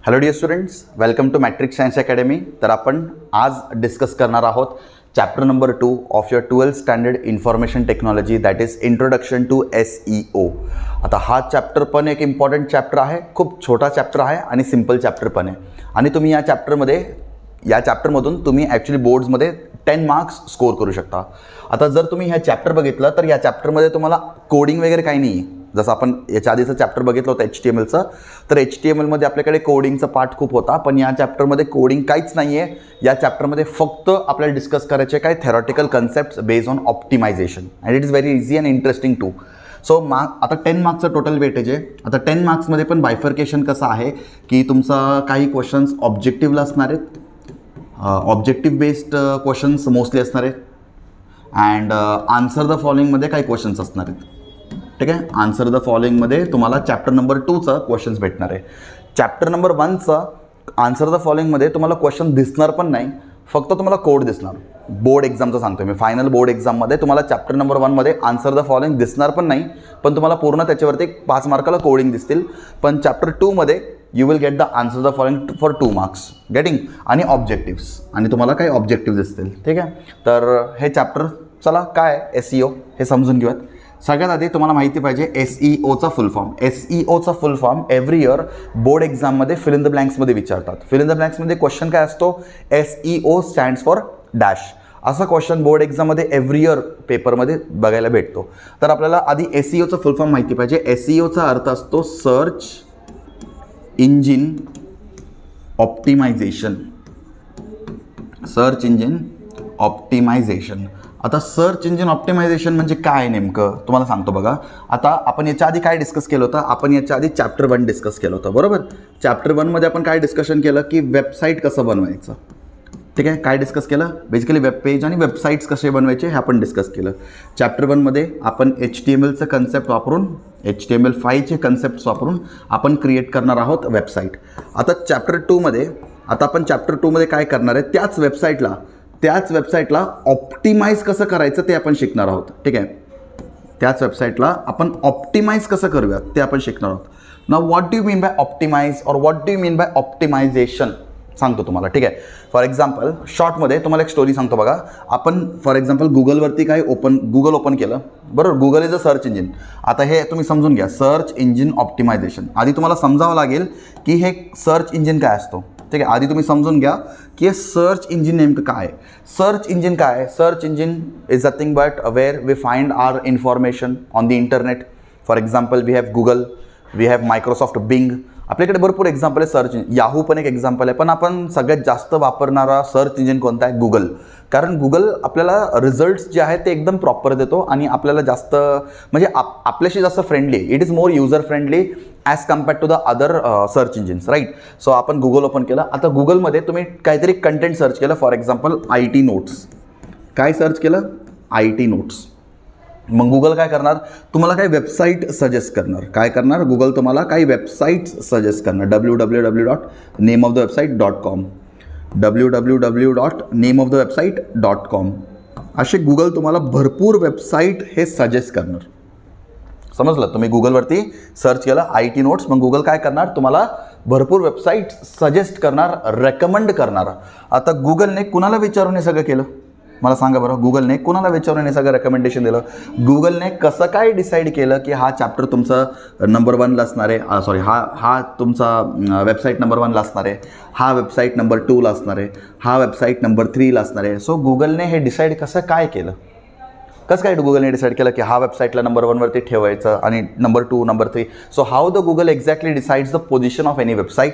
Hello dear students, welcome to Matrix Science Academy. तर आपण आज डिस्कस करणार आहोत chapter number 2 of your 12th standard information technology, that is introduction to SEO. आता हा chapter पण एक इम्पॉर्टंट चॅप्टर आहे, खूप छोटा चॅप्टर आहे आणि सिम्पल चॅप्टर पण आहे. आणि तुम्ही या चॅप्टरमधून तुम्ही ॲक्च्युली बोर्ड्समध्ये 10 मार्क्स स्कोर करू शकता. आता जर तुम्ही ह्या चॅप्टर बघितलं तर या चॅप्टरमध्ये तुम्हाला कोडिंग वगैरे काही नाही आहे. जसं आपण याच्या आधीचं चॅप्टर बघितलं होतं HTMLचं, तर HTMLमध्ये आपल्याकडे कोडिंगचा पार्ट खूप होता, पण या चॅप्टरमध्ये कोडिंग काहीच नाही आहे. या चॅप्टरमध्ये फक्त आपल्याला डिस्कस करायचे काय theoretical concepts based on optimization, and it is very easy and interesting too. So आता 10 मार्क्सचं टोटल वेटेज आहे. आता 10 मार्क्समध्ये पण बायफर्केशन कसं आहे की तुमचा काही क्वेश्चन्स ऑब्जेक्टिव्हला असणार आहेत, ऑब्जेक्टिव्ह बेस्ड क्वेश्चन्स मोस्टली असणार आहेत, अँड आन्सर द फॉलोइंगमध्ये काही क्वेश्चन्स असणार आहेत. ठीक आहे, आन्सर द फॉलोइंगमध्ये तुम्हाला चॅप्टर नंबर 2चं क्वेश्चन्स भेटणार आहे. चॅप्टर नंबर 1चं आन्सर द फॉलोइंगमध्ये तुम्हाला क्वेश्चन दिसणार पण नाही, फक्त तुम्हाला कोड दिसणार. बोर्ड एक्झामचं सांगतो मी, फायनल बोर्ड एक्झाममध्ये तुम्हाला चॅप्टर नंबर 1मध्ये आन्सर द फॉलोइंग दिसणार पण नाही, पण तुम्हाला पूर्ण त्याच्यावरती 5 मार्काला कोडिंग दिसतील. पण चॅप्टर 2मध्ये you will get the answer the following for 2 marks getting, आणि ऑब्जेक्टिव्स, आणि तुम्हाला काही ऑब्जेक्टिव्ह दिसतील. ठीक आहे, तर हे चॅप्टर चला काय SEO हे समजून घेऊयात. सगळ्यात आधी तुम्हाला माहिती पाहिजे SEOचा फुल फॉर्म. SEOचा full form every year board एक्झाममध्ये फिल इन द ब्लँक्समध्ये विचारतात. फिल इन द ब्लँक्समध्ये क्वेश्चन काय असतो, SEO स्टँड्स फॉर डॅश, असा क्वेश्चन बोर्ड एक्झाममध्ये एव्हरी इयर पेपरमध्ये बघायला भेटतो. तर आपल्याला आधी SEOचा फुल फॉर्म माहिती पाहिजे. SEOचा अर्थ असतो search engine optimization. Search engine optimization. आता सर्च इंजिन ऑप्टिमायझेशन म्हणजे काय नेमकं तुम्हाला सांगतो बघा. आता आपण याच्या आधी काय डिस्कस केलं होतं, आपण याच्या आधी चॅप्टर 1 डिस्कस केलं होतं, बरोबर. चॅप्टर 1मध्ये आपण काय डिस्कशन केलं की वेबसाईट कसं बनवायचं. ठीक आहे, काय डिस्कस केलं, बेसिकली वेब पेज आणि वेबसाईट्स कसे बनवायचे हे आपण डिस्कस केलं. चॅप्टर 1मध्ये आपण HTMLचं कन्सेप्ट वापरून, HTML5चे कन्सेप्ट्स वापरून आपण क्रिएट करणार आहोत वेबसाईट. आता चॅप्टर 2मध्ये काय करणार आहे, त्याच वेबसाईटला ऑप्टिमाइज कसं करायचं ते आपण शिकणार आहोत. ठीक आहे, त्याच वेबसाईटला आपण ऑप्टिमाइज कसं करूयात ते आपण शिकणार आहोत. Now what do you mean by optimize और what do you mean by optimization सांगतो तुम्हाला. ठीक आहे, फॉर एक्झाम्पल शॉर्टमध्ये तुम्हाला एक स्टोरी सांगतो बघा. आपण फॉर एक्झाम्पल गुगलवरती गुगल ओपन केलं, बरोबर. Google is a search engine. आता हे तुम्ही समजून घ्या, सर्च इंजिन ऑप्टिमायझेशन. आधी तुम्हाला समजावं लागेल की हे सर्च इंजिन काय असतो. ठीक आहे, आधी तुम्ही समजून घ्या की हे सर्च इंजिन नेमकं काय आहे. सर्च इंजिन काय आहे, search engine is nothing but where we find our information on the internet. For example we have Google, we have Microsoft Bing. आपल्याकडे भरपूर एक्झाम्पल आहे सर्च इंजिन. याहू पण एक एक्झाम्पल आहे, पण आपण सगळ्यात जास्त वापरणारा सर्च इंजिन कोणता आहे, गुगल. कारण गुगल आपल्याला रिझल्ट्स जे आहेत ते एकदम प्रॉपर देतो आणि आपल्याला जास्त म्हणजे आपल्याशी जास्त friendly. It is more user friendly as compared to the other search engines, right. So आपण गुगल ओपन केलं. आता गुगलमध्ये तुम्ही काहीतरी कंटेंट सर्च केलं, फॉर एक्झाम्पल IT नोट्स. काय सर्च केलं, IT नोट्स. मग गुगल काय करणार, तुम्हाला काही वेबसाईट सजेस्ट करणार. काय करणार गुगल, तुम्हाला काही वेबसाईट्स सजेस्ट करणार. www.nameofthewebsite.com, www.nameofthewebsite.com, असे गुगल तुम्हाला भरपूर वेबसाईट हे सजेस्ट करणार. समजलं, तुम्ही गुगलवरती सर्च केलं IT नोट्स, मग गुगल काय करणार, तुम्हाला भरपूर वेबसाईट सजेस्ट करणार, रेकमेंड करणार. आता गुगलने कुणाला विचारून हे सगळं केलं मला सांगा बरं. गुगलने कुणाला विचारून हे सगळं रेकमेंडेशन दिलं. गुगलने कसं काय डिसाईड केलं की हा चॅप्टर तुमचा नंबर 1ला असणार आहे, सॉरी हा तुमचा वेबसाईट नंबर 1ला असणार आहे, हा वेबसाईट नंबर 2ला असणार आहे, हा वेबसाईट नंबर 3ला असणार आहे. सो गुगलने हे डिसाईड कसं काय केलं, कसं काय गुगलने डिसाईड केलं की हा वेबसाईटला नंबर 1वरती ठेवायचं आणि number 2, number 3. So how the Google exactly decides the position of any website.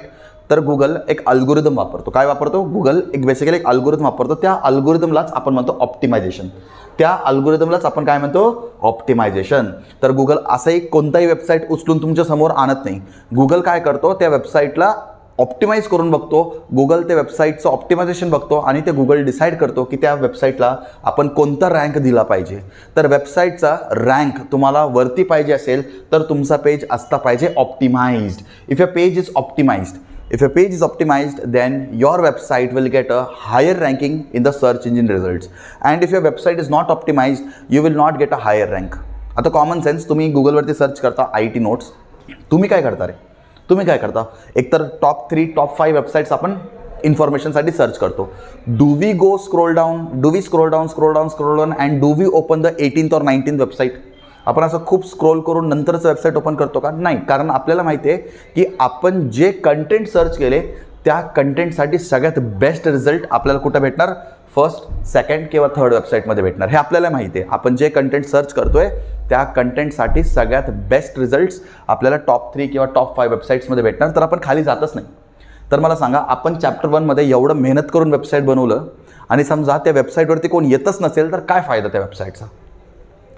तर गुगल एक अल्गोरिदम वापरतो. काय वापरतो गुगल, बेसिकली एक अल्गोरिदम वापरतो. त्या अल्गोरिदमलाच आपण म्हणतो ऑप्टिमायझेशन. त्या अल्गोरिदमलाच आपण काय म्हणतो, ऑप्टिमायझेशन. तर गुगल असंही कोणताही वेबसाईट उचलून तुमच्या समोर आणत नाही. गुगल काय करतो, त्या वेबसाईटला ऑप्टिमाइज करून बघतो. गुगल त्या वेबसाईटचं ऑप्टिमायझेशन बघतो आणि ते गुगल डिसाईड करतो की त्या वेबसाईटला आपण कोणता रँक दिला पाहिजे. तर वेबसाईटचा रँक तुम्हाला वरती पाहिजे असेल तर तुमचा पेज असता पाहिजे optimized. If your page is optimized, if your page is optimized, then your website will get a higher ranking in the search engine results. And if your website is not optimized, you will not get a higher rank. आता common sense, तुम्ही गुगलवरती search करता IT notes, तुम्ही काय करता रे, तुम्ही काय करता, एकतर टॉप 3 टॉप 5 वेबसाईट्स आपण इन्फॉर्मेशनसाठी सर्च करतो. Do we go scroll down, do we scroll down and do we open the 18th or 19th website. आपण असं खूप स्क्रोल करून नंतरच वेबसाईट ओपन करतो का? नाही, कारण आपल्याला माहिती आहे की आपण जे कंटेंट सर्च केले त्या कंटेंटसाठी सगळ्यात बेस्ट रिझल्ट आपल्याला कुठं भेटणार, फर्स्ट, सेकंड किंवा थर्ड वेबसाईटमध्ये भेटणार. हे आपल्याला माहिती आहे. आपण जे कंटेंट सर्च करतोय त्या कंटेंटसाठी सगळ्यात बेस्ट रिझल्ट्स आपल्याला टॉप 3 किंवा टॉप 5 वेबसाईट्समध्ये भेटणार. तर आपण खाली जातच नाही. तर मला सांगा, आपण चॅप्टर 1मध्ये एवढं मेहनत करून वेबसाईट बनवलं आणि समजा त्या वेबसाईटवरती कोण येतच नसेल तर काय फायदा त्या वेबसाईटचा?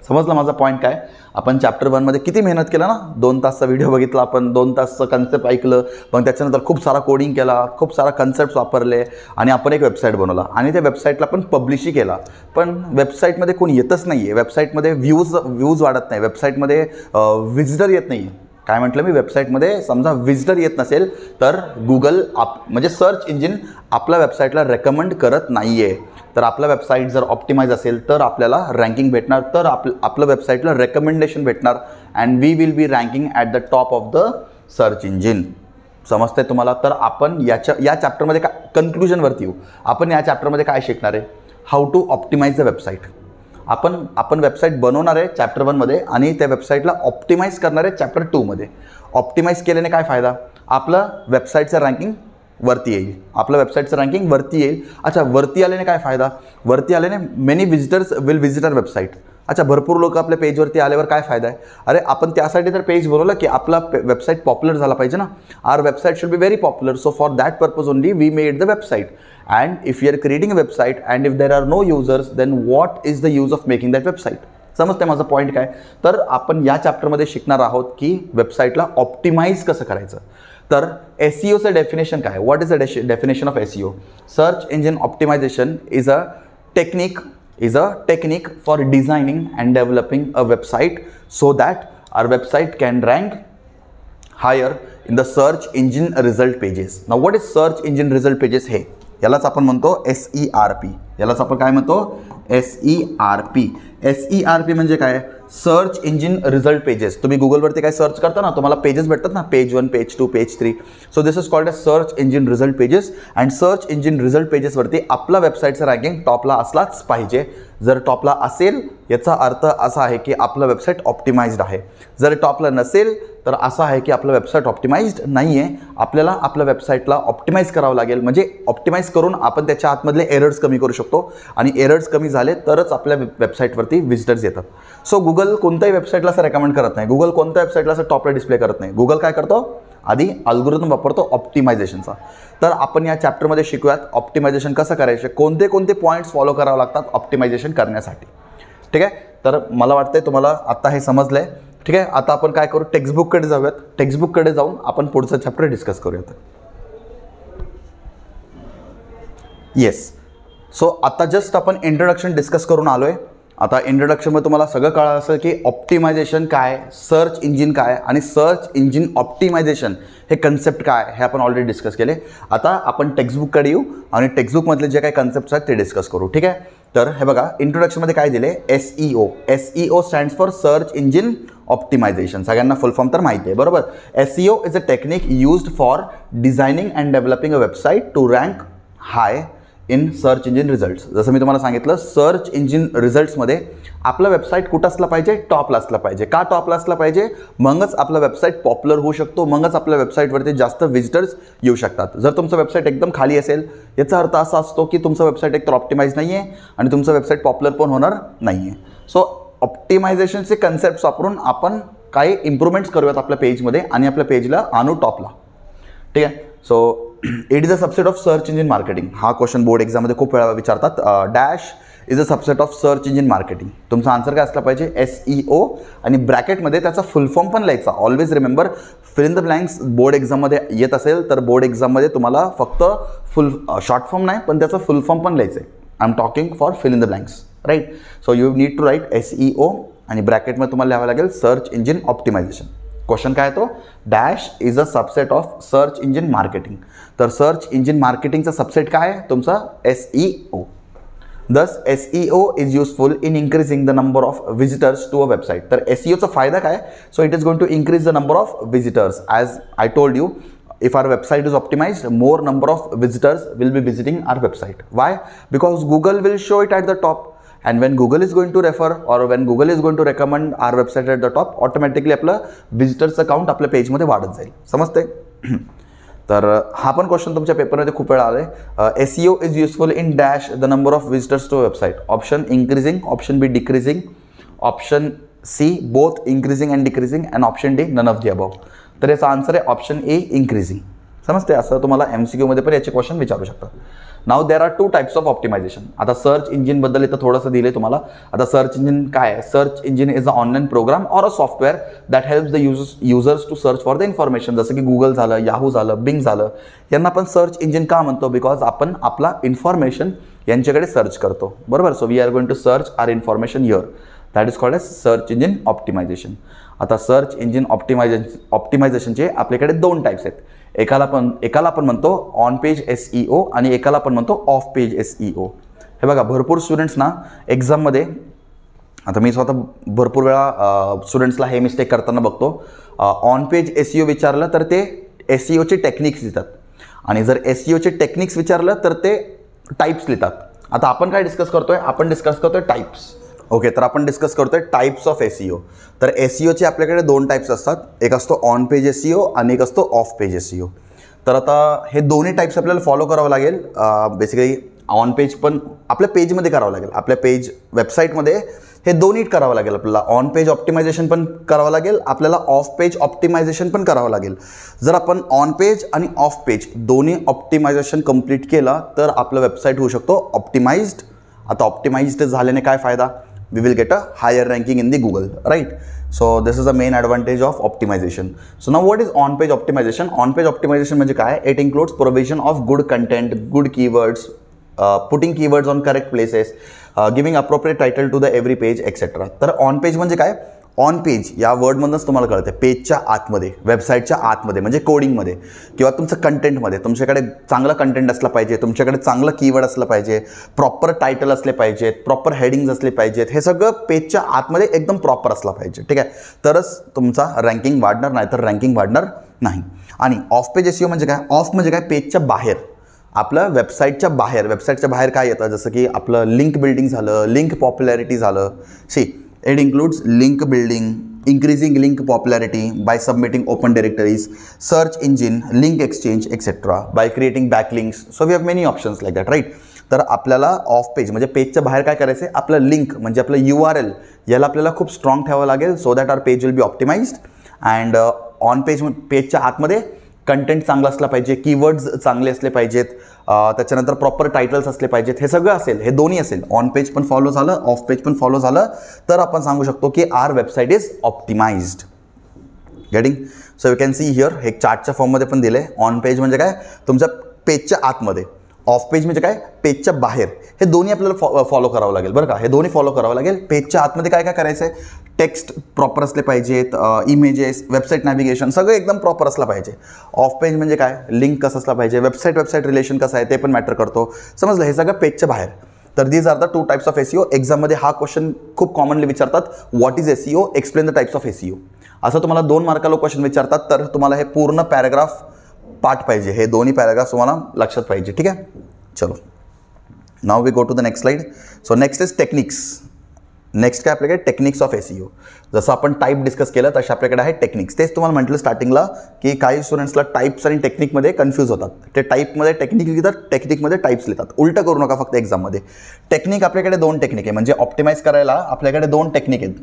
समजलं माझा पॉईंट काय? आपण चॅप्टर 1मध्ये किती मेहनत केला ना, 2 तासचा व्हिडिओ बघितला आपण, 2 तासचं कन्सेप्ट ऐकलं, पण त्याच्यानंतर खूप सारा कोडिंग केला, खूप सारा कन्सेप्ट वापरले आणि आपण एक वेबसाईट बनवला आणि त्या वेबसाईटला आपण पब्लिशही केला. पण वेबसाईटमध्ये कोण येतच नाही आहे, वेबसाईटमध्ये व्ह्यूज वाढत नाही, वेबसाईटमध्ये व्हिजिटर येत नाही आहे. काय म्हटलं मी, वेबसाईटमध्ये समजा व्हिजिटर येत नसेल तर गुगल म्हणजे सर्च इंजिन आपल्या वेबसाईटला रेकमेंड करत नाही आहे. तर आपलं वेबसाईट जर ऑप्टिमाइज असेल तर आपल्याला रँकिंग भेटणार, तर आपलं वेबसाईटला रेकमेंडेशन भेटणार and we will be ranking at the top of the search engine. समजतंय तुम्हाला? तर आपण या चॅप्टरमध्ये काय कन्क्लुजनवरती येऊ. आपण या चॅप्टरमध्ये काय शिकणार आहे, how to optimize the website. आपण वेबसाईट बनवणार आहे चॅप्टर 1मध्ये आणि त्या वेबसाईटला ऑप्टिमाइज करणार आहे चॅप्टर 2मध्ये. ऑप्टिमाइज केल्याने काय फायदा, आपलं वेबसाईटचं रँकिंग वरती येईल, आपलं वेबसाईटचं रँकिंग वरती येईल. अच्छा, वरती आल्याने काय फायदा, वरती आल्याने many visitors will visit our website. अच्छा, भरपूर लोक आपल्या पेजवरती आल्यावर काय फायदा आहे, अरे आपण त्यासाठी तर पेज बनवलं की आपला वेबसाईट पॉप्युलर झाला पाहिजे ना. Our website should be very popular, so for that purpose only we made the website. And if you are creating a website and if there are no users then what is the use of making that website. समजते माझा point काय? तर आपण या चॅप्टरमध्ये शिकणार आहोत की वेबसाईटला ऑप्टिमाइज कसं करायचं. तर SEOचं डेफिनेशन काय, what is the definition of SEO? Search engine optimization is a technique for designing and developing a website so that our website can rank higher in the search engine result pages. Now what is search engine result pages? हे यालाच आपण म्हणतो SERP. यालाच आपण काय म्हणतो, SERP. SERP म्हणजे काय, सर्च इंजिन रिझल्ट पेजेस. तुम्ही गुगलवरती काय सर्च करता ना, तुम्हाला पेजेस भेटतात ना, page 1, page 2, page 3. So this is called as search engine result पेजेस. अँड सर्च इंजिन रिझल्ट पेजेसवरती आपला वेबसाईटचं रँकिंग टॉपला असलाच पाहिजे. जर टॉपला असेल याचा अर्थ असा आहे की आपलं वेबसाईट ऑप्टिमाइज्ड आहे. जर टॉपला नसेल तर असं आहे की आपलं वेबसाईट ऑप्टिमाइज्ड नाही आहे. आपल्याला आपल्या वेबसाईटला ऑप्टिमाइज करावं लागेल, म्हणजे ऑप्टिमाइज करून आपण त्याच्या आतमधले एरर्स कमी करू शकतो आणि एरर्स कमी झाले तरच आपल्या वेबसाईटवरती विजिटर्स येतात. सो गुगल कोणत्याही वेबसाईटला असं रेकमेंड करत नाही, गुगल कोणत्या वेबसाईटला असं टॉपला डिस्प्ले करत नाही. गुगल काय करतो, आधी अल्गोरिदम वापरतो ऑप्टिमायझेशनचा. तर आपण या चॅप्टरमध्ये शिकूयात ऑप्टिमायझेशन कसं करायचं, कोणते कोणते पॉईंट्स फॉलो करावे लागतात ऑप्टिमायझेशन करण्यासाठी. ठीक आहे, तर मला वाटतंय तुम्हाला आता हे समजलं आहे. ठीक आहे, आता आपण काय करू, टेक्स्टबुककडे जाऊयात. टेक्स्टबुककडे जाऊन आपण पुढचं चॅप्टर डिस्कस करूयात. येस, सो आता जस्ट आपण इंट्रोडक्शन डिस्कस करून आलो आहे. आता इंट्रोडक्शनमध्ये तुम्हाला सगळं कळलं असेल की ऑप्टिमायझेशन काय, सर्च इंजिन काय आणि सर्च इंजिन ऑप्टिमायझेशन हे कन्सेप्ट काय हे आपण ऑलरेडी डिस्कस केले. आता आपण टेक्स्टबुककडे येऊ आणि टेक्स्टबुकमधले जे काही कन्सेप्ट्स आहेत ते डिस्कस करू. ठीक आहे, तर हे बघा इंट्रोडक्शनमध्ये काय दिले, SEO. SEO stands for search engine optimization. सगळ्यांना फुल फॉर्म तर माहिती आहे, बरोबर. SEO is a technique used for designing and developing a website to rank high in search engine results. जसं मी तुम्हाला सांगितलं, सर्च इंजिन रिझल्ट्समध्ये आपलं वेबसाईट कुठं असलं पाहिजे, टॉपला असलं पाहिजे. का टॉपला असलं पाहिजे, मगच आपलं वेबसाईट पॉप्युलर होऊ शकतो, मगच आपल्या वेबसाईटवरती जास्त विजिटर्स येऊ शकतात. जर तुमचं वेबसाईट एकदम खाली असेल याचा अर्थ असा असतो की तुमचं वेबसाईट एकतर ऑप्टिमाइज नाही आहे आणि तुमचं वेबसाईट पॉप्युलर पण होणार नाही आहे. सो ऑप्टिमायझेशनचे कन्सेप्ट्स वापरून आपण काही इम्प्रूव्हमेंट्स करूयात आपल्या पेजमध्ये आणि आपल्या पेजला आणू टॉपला. ठीक आहे, so it is a subset of search engine marketing. हा क्वेश्चन बोर्ड एक्झाममध्ये खूप वेळा विचारतात. Dash is a subset of search engine marketing. तुमचा आन्सर काय असला पाहिजे, SEO आणि ब्रॅकेटमध्ये त्याचा फुल फॉर्म पण लिहायचा. Always remember, fill in the blanks board एक्झाममध्ये येत असेल तर बोर्ड एक्झाममध्ये तुम्हाला फक्त शॉर्ट फॉर्म नाही पण त्याचा फुल फॉर्म पण लिहायचं आहे. I am talking for fill in the blanks, right. So you need to write SEO आणि ब्रॅकेटमध्ये तुम्हाला लिहावं लागेल सर्च इंजिन ऑप्टिमायझेशन. क्वेश्चन काय तो, dash is a subset of search engine marketing. तर सर्च इंजिन मार्केटिंगचा सबसेट काय आहे तुमचा, SEO. Thus SEO is useful in increasing the number of visitors to a website. तर SEOचा फायदा काय? So it is going to increase the number of visitors. As I told you, if our website is optimized, more number of visitors will be visiting our website. Why? Because Google will show it at the top, and when Google is going to refer or when Google is going to recommend our website at the top, automatically आपलं visitors account आपल्या page मध्ये वाढत जाईल. समजते? तर हा पण question तुमच्या पेपरमध्ये खूप वेळा आलाय. SEO is useful in dash the number of visitors to website. Option increasing, option B decreasing, option C both increasing and decreasing, and option D none of the above. तर याचा आन्सर आहे option A, increasing. समजते? असं तुम्हाला MCQ मध्ये पण याचे question विचारू शकतात. Now there are two types of optimization. आता सर्च इंजिनबद्दल इथं थोडंसं दिले तुम्हाला. आता सर्च इंजिन काय आहे? Search engine is a online program or a software that helps the users to search for the information. जसं की गुगल झालं, याहू झालं, बिंग झालं, यांना आपण सर्च इंजिन का म्हणतो? बिकॉज आपण आपला इन्फॉर्मेशन यांच्याकडे सर्च करतो. बरोबर? So we are going to search our information here. That is called as search engine optimization. आता सर्च इंजिन ऑप्टिमायझेशनचे आपल्याकडे दोन टाईप्स आहेत. एकाला आपण म्हणतो ऑन पेज SEO आणि एकाला आपण म्हणतो ऑफ पेज SEO. हे बघा, भरपूर स्टुडंट्स ना एक्झाममध्ये, आता मी स्वतः भरपूर वेळा स्टुडंट्सला हे मिस्टेक करताना बघतो. ऑन पेज SEO विचारलं तर ते SEOचे टेक्निक्स लिहितात, आणि जर SEOचे टेक्निक्स विचारलं तर ते टाईप्स लिहितात. आता आपण काय डिस्कस करतोय? आपण डिस्कस करतोय टाईप्स. ओके, तर आपण डिस्कस करतोय टाईप्स ऑफ SEO. तर SEOचे आपल्याकडे दोन टाईप्स असतात. एक असतो ऑन पेज SEO आणि एक असतो ऑफ पेज SEO. तर आता हे दोन्ही टाईप्स आपल्याला फॉलो करावं लागेल. बेसिकली ऑन पेज पण आपल्या पेजमध्ये करावं लागेल, आपल्या पेज वेबसाईटमध्ये हे दोन्ही करावं लागेल. आपल्याला ऑन पेज ऑप्टिमायझेशन पण करावं लागेल, आपल्याला ऑफ पेज ऑप्टिमायझेशन पण करावं लागेल. जर आपण ऑन पेज आणि ऑफ पेज दोन्ही ऑप्टिमायझेशन कंप्लीट केलं तर आपलं वेबसाईट होऊ शकतो ऑप्टिमाइज्ड. आता ऑप्टिमाइज्ड झाल्याने काय फायदा? We will get a higher ranking in the Google, right? So this is the main advantage of optimization. So now what is on-page optimization? On-page optimization म्हणजे काय? It includes provision of good content, good keywords, putting keywords on correct places, giving appropriate title to the every page, etc. तर on-page म्हणजे काय? On page या वर्डमधूनच तुम्हाला कळते. पेजच्या आतमध्ये, वेबसाईटच्या आतमध्ये म्हणजे कोडिंगमध्ये किंवा तुमचं कंटेंटमध्ये तुमच्याकडे चांगलं कंटेंट असलं पाहिजे, तुमच्याकडे चांगलं कीवर्ड असलं पाहिजे, प्रॉपर टायटल असले पाहिजेत, प्रॉपर हेडिंग्ज असले पाहिजेत. हे सगळं पेजच्या आतमध्ये एकदम प्रॉपर असलं पाहिजे. ठीक आहे, तरच तुमचा रँकिंग वाढणार, नाही तर रँकिंग वाढणार नाही. आणि ऑफ पेज SEO म्हणजे काय? ऑफ म्हणजे काय? पेजच्या बाहेर, आपलं वेबसाईटच्या बाहेर काय येतं? जसं की आपलं लिंक बिल्डिंग झालं, लिंक पॉप्युलॅरिटी झालं. It includes link building, increasing link popularity by submitting open directories, search engine, link exchange, etc. by creating backlinks. So we have many options like that, right? तर आपल्याला of page म्हणजे पेजच्या बाहेर काय करायचं आहे? आपलं link म्हणजे आपलं URL याला आपल्याला खूप स्ट्रॉंग ठेवावं लागेल, so that our page will be optimized. And on पेजच्या आतमध्ये कंटेंट चांगलं असलं पाहिजे, कीवर्ड्स चांगले असले पाहिजेत, त्याच्यानंतर प्रॉपर टायटल्स असले पाहिजेत. हे सगळं असेल, हे दोन्ही असेल. ऑन पेज पण फॉलो झालं, ऑफ पेज पण फॉलो झालं, तर आपण सांगू शकतो की our website is optimized. Getting? So you can see here, हे चार्टच्या फॉर्ममध्ये पण दिले. ऑन पेज म्हणजे काय? तुमच्या पेजच्या आतमध्ये. ऑफ पेज म्हणजे काय? पेजच्या बाहेर. हे दोन्ही आपल्याला फॉलो करावं लागेल बरं का. हे दोन्ही फॉलो करावं लागेल. पेजच्या आतमध्ये काय काय करायचं आहे? टेक्स्ट प्रॉपर असले पाहिजेत, इमेजेस, वेबसाईट नॅव्हिगेशन सगळं एकदम प्रॉपर असलं पाहिजे. ऑफ पेज म्हणजे काय? लिंक कसं असलं पाहिजे, वेबसाईट रिलेशन कसं आहे ते पण मॅटर करतो. समजलं? हे सगळं पेजच्या बाहेर. तर these are the two types of SEO. एक्झाममध्ये हा क्वेश्चन खूप कॉमनली विचारतात, what is SEO, explain the types of SEO. असं तुम्हाला 2 मार्काला क्वेश्चन विचारतात. तर तुम्हाला हे पूर्ण पॅराग्राफ पाठ पाहिजे, हे दोन्ही पॅराग्राफ तुम्हाला लक्षात पाहिजे. ठीक आहे, चलो now we go to the next slide. So next is techniques. Next काय आपल्याकडे? Techniques of SEO. जसं आपण टाईप डिस्कस केलं तसं आपल्याकडे आहे टेक्निक्स. तेच तुम्हाला म्हटलं स्टार्टिंगला की काही स्टुडंट्सला टाईप्स आणि टेक्निकमध्ये कन्फ्यूज होतात. ते टाईपमध्ये टेक्निक लिहितात, टेक्निकमध्ये टाईप्स लिहितात. उलटं करू नका फक्त एक्झाममध्ये. टेक्निक आपल्याकडे 2 टेक्निक आहे, म्हणजे ऑप्टिमाइज करायला आपल्याकडे 2 टेक्निक आहेत.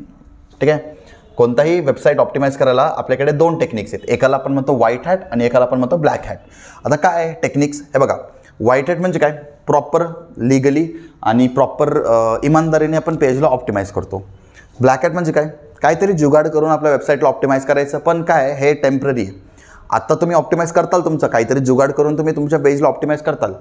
ठीक आहे, कोणताही वेबसाईट ऑप्टिमाइज करायला आपल्याकडे 2 टेक्निक्स आहेत. एकाला आपण म्हणतो व्हाईट हॅट आणि एकाला आपण म्हणतो ब्लॅक हॅट. आता काय आहे टेक्निक्स? हे बघा, व्हाईट हॅट म्हणजे काय? प्रॉपर लिगली आणि प्रॉपर इमानदारीने आपण पेजला ऑप्टिमाइज करतो. ब्लॅक हॅट म्हणजे काय? काहीतरी जुगाड करून आपल्या वेबसाईटला ऑप्टिमाइज करायचं, पण काय हे टेम्पररी आहे. आत्ता तुम्ही ऑप्टिमाइज करताल तुमचं, काहीतरी जुगाड करून तुम्ही तुमच्या पेजला ऑप्टिमाइज करताल,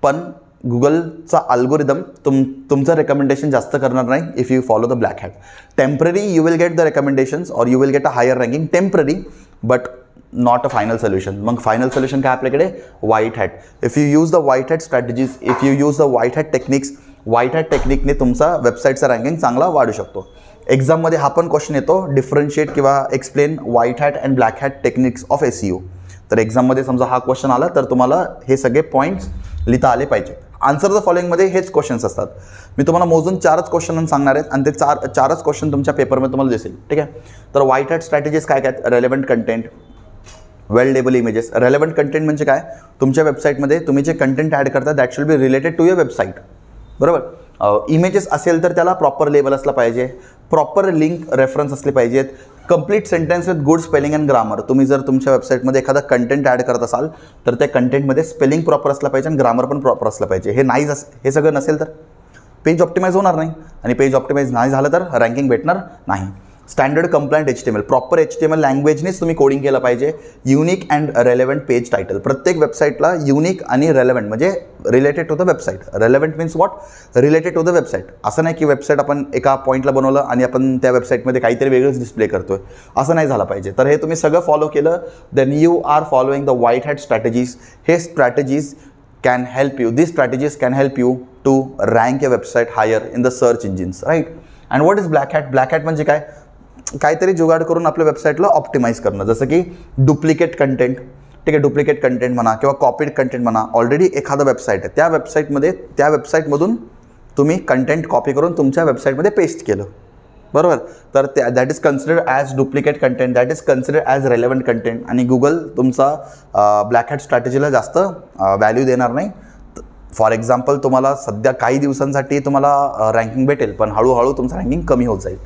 पण गुगलचा अल्गोरिदम तुमचं रेकमेंडेशन जास्त करणार नाही if you follow the black hat. Temporary you will get the recommendations और you will get a higher ranking temporary, but not a final solution. मग फायनल सोल्युशन काय आपल्याकडे? White hat. If you use the white hat strategies, if you use the white hat techniques, white hat टेक्निकने तुमचा वेबसाईटचा ranking चांगला वाढू शकतो. एक्झाममध्ये हा पण क्वेश्चन येतो, डिफरन्शिएट किंवा explain white hat and black hat techniques of SEO. तर एक्झाममध्ये समजा हा क्वेश्चन आला तर तुम्हाला हे सगळे पॉईंट्स लिहिता आले पाहिजे. आन्सर द फॉलोइंगमध्ये हेच क्वेश्चन्स असतात. मी तुम्हाला मोजून 4च क्वेश्चन सांगणार आहेत आणि ते चारच क्वेश्चन तुमच्या पेपरमध्ये तुम्हाला दिसेल. ठीक आहे. तर व्हाईट हॅट स्ट्रॅटेजीज काय काय? Relevant content, well label images. Relevant content म्हणजे काय? तुमच्या वेबसाईटमध्ये तुम्ही जे कंटेंट ॲड करता that should be related to your website. बरोबर. इमेजेस असेल तर त्याला प्रॉपर लेबल असला पाहिजे, प्रॉपर लिंक रेफरन्स असले पाहिजेत, complete sentence with good spelling and grammar. तुम्ही जर तुमच्या वेबसाईटमध्ये एखादा कंटेंट ॲड करत असाल तर त्या कंटेंटमध्ये स्पेलिंग प्रॉपर असलं पाहिजे आणि ग्रामर पण प्रॉपर असलं पाहिजे. हे सगळं नसेल तर पेज ऑप्टिमाइज होणार नाही आणि पेज ऑप्टिमाइज नाही झालं तर रँकिंग भेटणार नाही. Standard compliant HTML, proper HTML लँग्वेजनेच तुम्ही कोडिंग केलं पाहिजे. Unique and relevant page title. प्रत्येक वेबसाईटला युनिक आणि रेलेव्हंट म्हणजे related to the website. Relevant means what? Related to the website. असं नाही की वेबसाईट आपण एका पॉईंटला बनवलं आणि आपण त्या वेबसाईटमध्ये काहीतरी वेगळंच डिस्प्ले करतोय, असं नाही झालं पाहिजे. तर हे तुम्ही सगळं फॉलो केलं then you are following the white hat strategies. हे strategies can help you, these strategies can help you to rank your website higher in the search engines, right? And what is black hat? Black hat म्हणजे काय? काहीतरी जुगाड करून आपल्या वेबसाईटला optimise करणं. जसं की डुप्लिकेट कंटेंट. ठीक आहे, डुप्लिकेट कंटेंट म्हणा किंवा कॉपीड कंटेंट म्हणा. ऑलरेडी एखादा वेबसाईट आहे, त्या वेबसाईटमधून तुम्ही कंटेंट कॉपी करून तुमच्या वेबसाईटमध्ये पेस्ट केलं. बरोबर. तर that is considered as duplicate content, that is considered as relevant content. आणि गुगल तुमचा ब्लॅक हॅट स्ट्रॅटेजीला जास्त व्हॅल्यू देणार नाही. फॉर एक्झाम्पल तुम्हाला सध्या काही दिवसांसाठी तुम्हाला रँकिंग भेटेल, पण हळूहळू तुमचं रँकिंग कमी होत जाईल.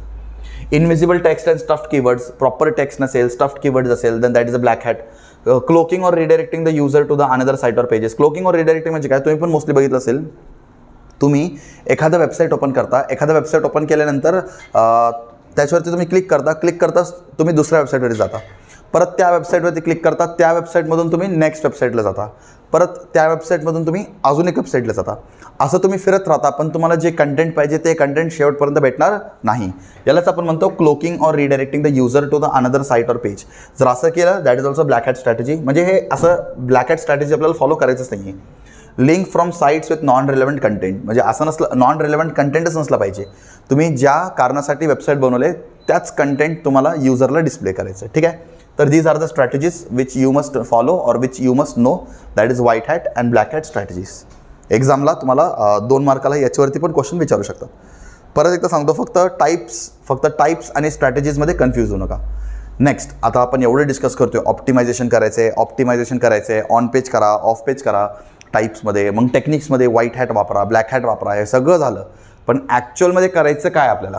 Invisible text and stuffed keywords. Proper text नसेल, स्टफ्ड कीवर्ड्स असेल then that is a black hat. Cloaking or redirecting the user to the another site or pages. Cloaking or redirecting म्हणजे काय? तुम्ही पण मोस्टली बघितलं असेल, तुम्ही एखादं वेबसाईट ओपन करता, एखादं वेबसाईट ओपन केल्यानंतर त्याच्यावरती तुम्ही क्लिक करता तुम्ही दुसऱ्या वेबसाईटवरती जाता, परत त्या वेबसाईटवरती क्लिक करता, त्या वेबसाईटमधून तुम्ही नेक्स्ट वेबसाईटला जाता, परत त्या वेबसाईटमधून तुम्ही अजून एक वेबसाईटला जाता. असं तुम्ही फिरत राहता, पण तुम्हाला जे कंटेंट पाहिजे ते कंटेंट शेवटपर्यंत भेटणार नाही. यालाच आपण म्हणतो cloaking or redirecting the user to the another site or page. जर असं केलं that is also black hat strategy. म्हणजे हे असं ब्लॅक हॅट स्ट्रॅटेजी आपल्याला फॉलो करायचंच नाही आहे. Link from sites with non relevant content. म्हणजे असं नसलं, नॉन रेलेव्हंट कंटेंटच नसलं पाहिजे. तुम्ही ज्या कारणासाठी वेबसाईट बनवले त्याच कंटेंट तुम्हाला युजरला डिस्प्ले करायचं. ठीक आहे. तर these are the strategies which you must follow or which you must know. That is white hat and black hat strategies. एक्झामला तुम्हाला 2 मार्काला याच्यावरती पण क्वेश्चन विचारू शकतात. परत एकदा सांगतो, फक्त टाईप्स आणि स्ट्रॅटेजीजमध्ये कन्फ्यूज होऊ नका. नेक्स्ट, आता आपण एवढं डिस्कस करतोय, ऑप्टिमायझेशन करायचं आहे, ऑन पेज करा, ऑफ पेज करा, टाईप्समध्ये, मग टेक्निक्समध्ये व्हाईट हॅट वापरा, ब्लॅक हॅट वापरा, हे सगळं झालं. पण ॲक्च्युअलमध्ये करायचं काय आपल्याला?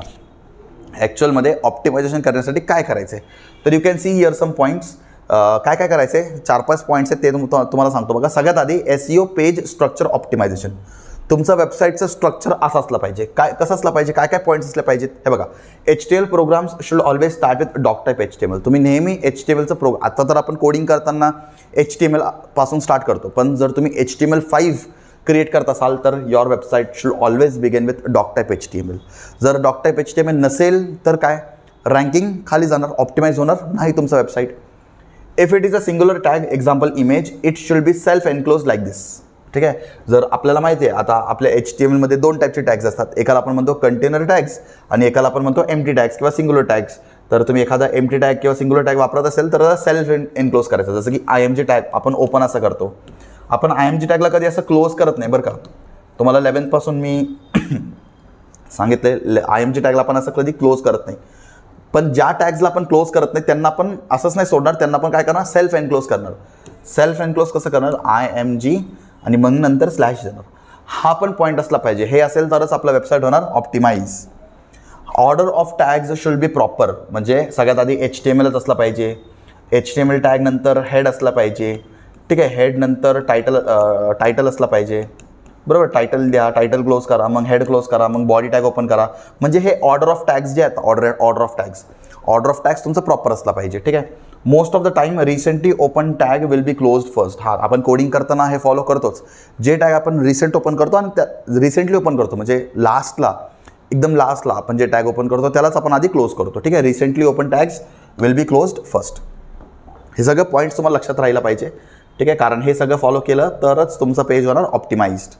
ॲक्च्युअलमध्ये ऑप्टिमायझेशन करण्यासाठी काय करायचं आहे? तर you can see here some points. काय काय करायचं आहे? 4-5 पॉईंट्स आहेत, ते तुम्हाला सांगतो बघा. सगळ्यात आधी SEO पेज स्ट्रक्चर ऑप्टिमायझेशन. तुमचं वेबसाईटचं स्ट्रक्चर असं असलं पाहिजे. कसं असलं पाहिजे? काय काय पॉईंट्स असले पाहिजेत? हे बघा. HTML programs should always start with doc type HTML. तुम्ही नेहमी HTMLचं आता तर आपण कोडिंग करताना HTML पासून स्टार्ट करतो, पण जर तुम्ही HTML5 क्रिएट करत असाल तर your website should always begin with doc type HTML. जर डॉक टाईप HTML नसेल तर काय? रँकिंग खाली जाणार, ऑप्टिमाइज होणार नाही तुमचं वेबसाईट. If it is a singular tag, example image, it should be self enclose like this. ठीक आहे. जर आपल्याला माहिती आहे आता आपल्या HTMLमध्ये 2 टाईपचे टॅग्स असतात. एकाला आपण म्हणतो कंटेनर टॅग्स आणि एकाला आपण म्हणतो एम्प्टी टॅग्स किंवा सिंग्युलर टॅग्स. तर तुम्ही एखादा एम्प्टी टॅग किंवा सिंग्युलर टॅग वापरत असेल तर सेल्फ एन्क्लोज करायचं. जसं की IMG टॅग आपण ओपन असं करतो. आपण IMG टॅगला कधी असं क्लोज करत नाही बरं का. तुम्हाला 11th पासून मी सांगितले IMG टॅगला आपण असं कधी क्लोज करत नाही. पण ज्या टॅग्सला आपण क्लोज करत नाही त्यांना आपण असंच नाही सोडणार, त्यांना आपण काय करणार? सेल्फ एन्क्लोज करणार. सेल्फ एन्क्लोज कसं करणार? IMG आणि मग नंतर स्लॅश देणार. हा पण पॉईंट असला पाहिजे. हे असेल तरच आपला वेबसाईट होणार optimize. Order of tags should be proper. म्हणजे सगळ्यात आधी HTMLच असला पाहिजे. HTML टॅग नंतर हेड असला पाहिजे. ठीक आहे. हेड नंतर टायटल असला पाहिजे. बरोबर. टायटल द्या, टायटल क्लोज करा, मग हेड क्लोज करा, मग बॉडी टॅग ओपन करा. म्हणजे हे ऑर्डर ऑफ टॅग्स जे आहेत, ऑर्डर ऑफ टॅग्स तुमचं प्रॉपर असला पाहिजे. ठीक आहे. Most of the time recently open tag will be closed first. हा, आपण कोडिंग करताना हे फॉलो करतोच. जे टॅग आपण रिसेंट ओपन करतो आणि त्या रिसेंटली ओपन करतो म्हणजे एकदम लास्टला आपण जे टॅग ओपन करतो त्यालाच आपण आधी क्लोज करतो. ठीक आहे. Recently open tags will be closed first. हे सगळं पॉईंट्स तुम्हाला लक्षात राहिला पाहिजे. ठीक आहे. कारण हे सगळं फॉलो केलं तरच तुमचं पेज होणार ऑप्टिमाइज्ड.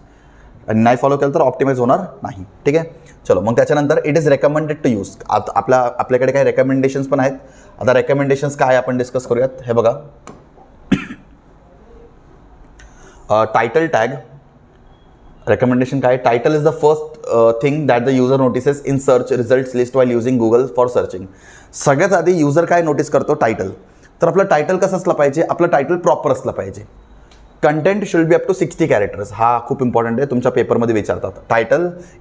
आणि नाही फॉलो केलं तर ऑप्टिमाइज होणार नाही. ठीक आहे. चलो मग त्याच्यानंतर it is recommended to use. आपल्याकडे काही रेकमेंडेशन्स पण आहेत. आता रेकमेंडेशन्स काय आपण डिस्कस करूयात. हे बघा, टायटल टॅग recommendation काय. Title is the first thing that the user notices in search results list while using Google for searching. सगळ्यात आधी युजर काय नोटीस करतो, टायटल. तर आपलं टायटल कसं असलं पाहिजे, आपलं टायटल प्रॉपर असलं पाहिजे. Content should be up to 60 characters. हा खूप इम्पॉर्टंट आहे, तुमच्या पेपरमध्ये विचारतात.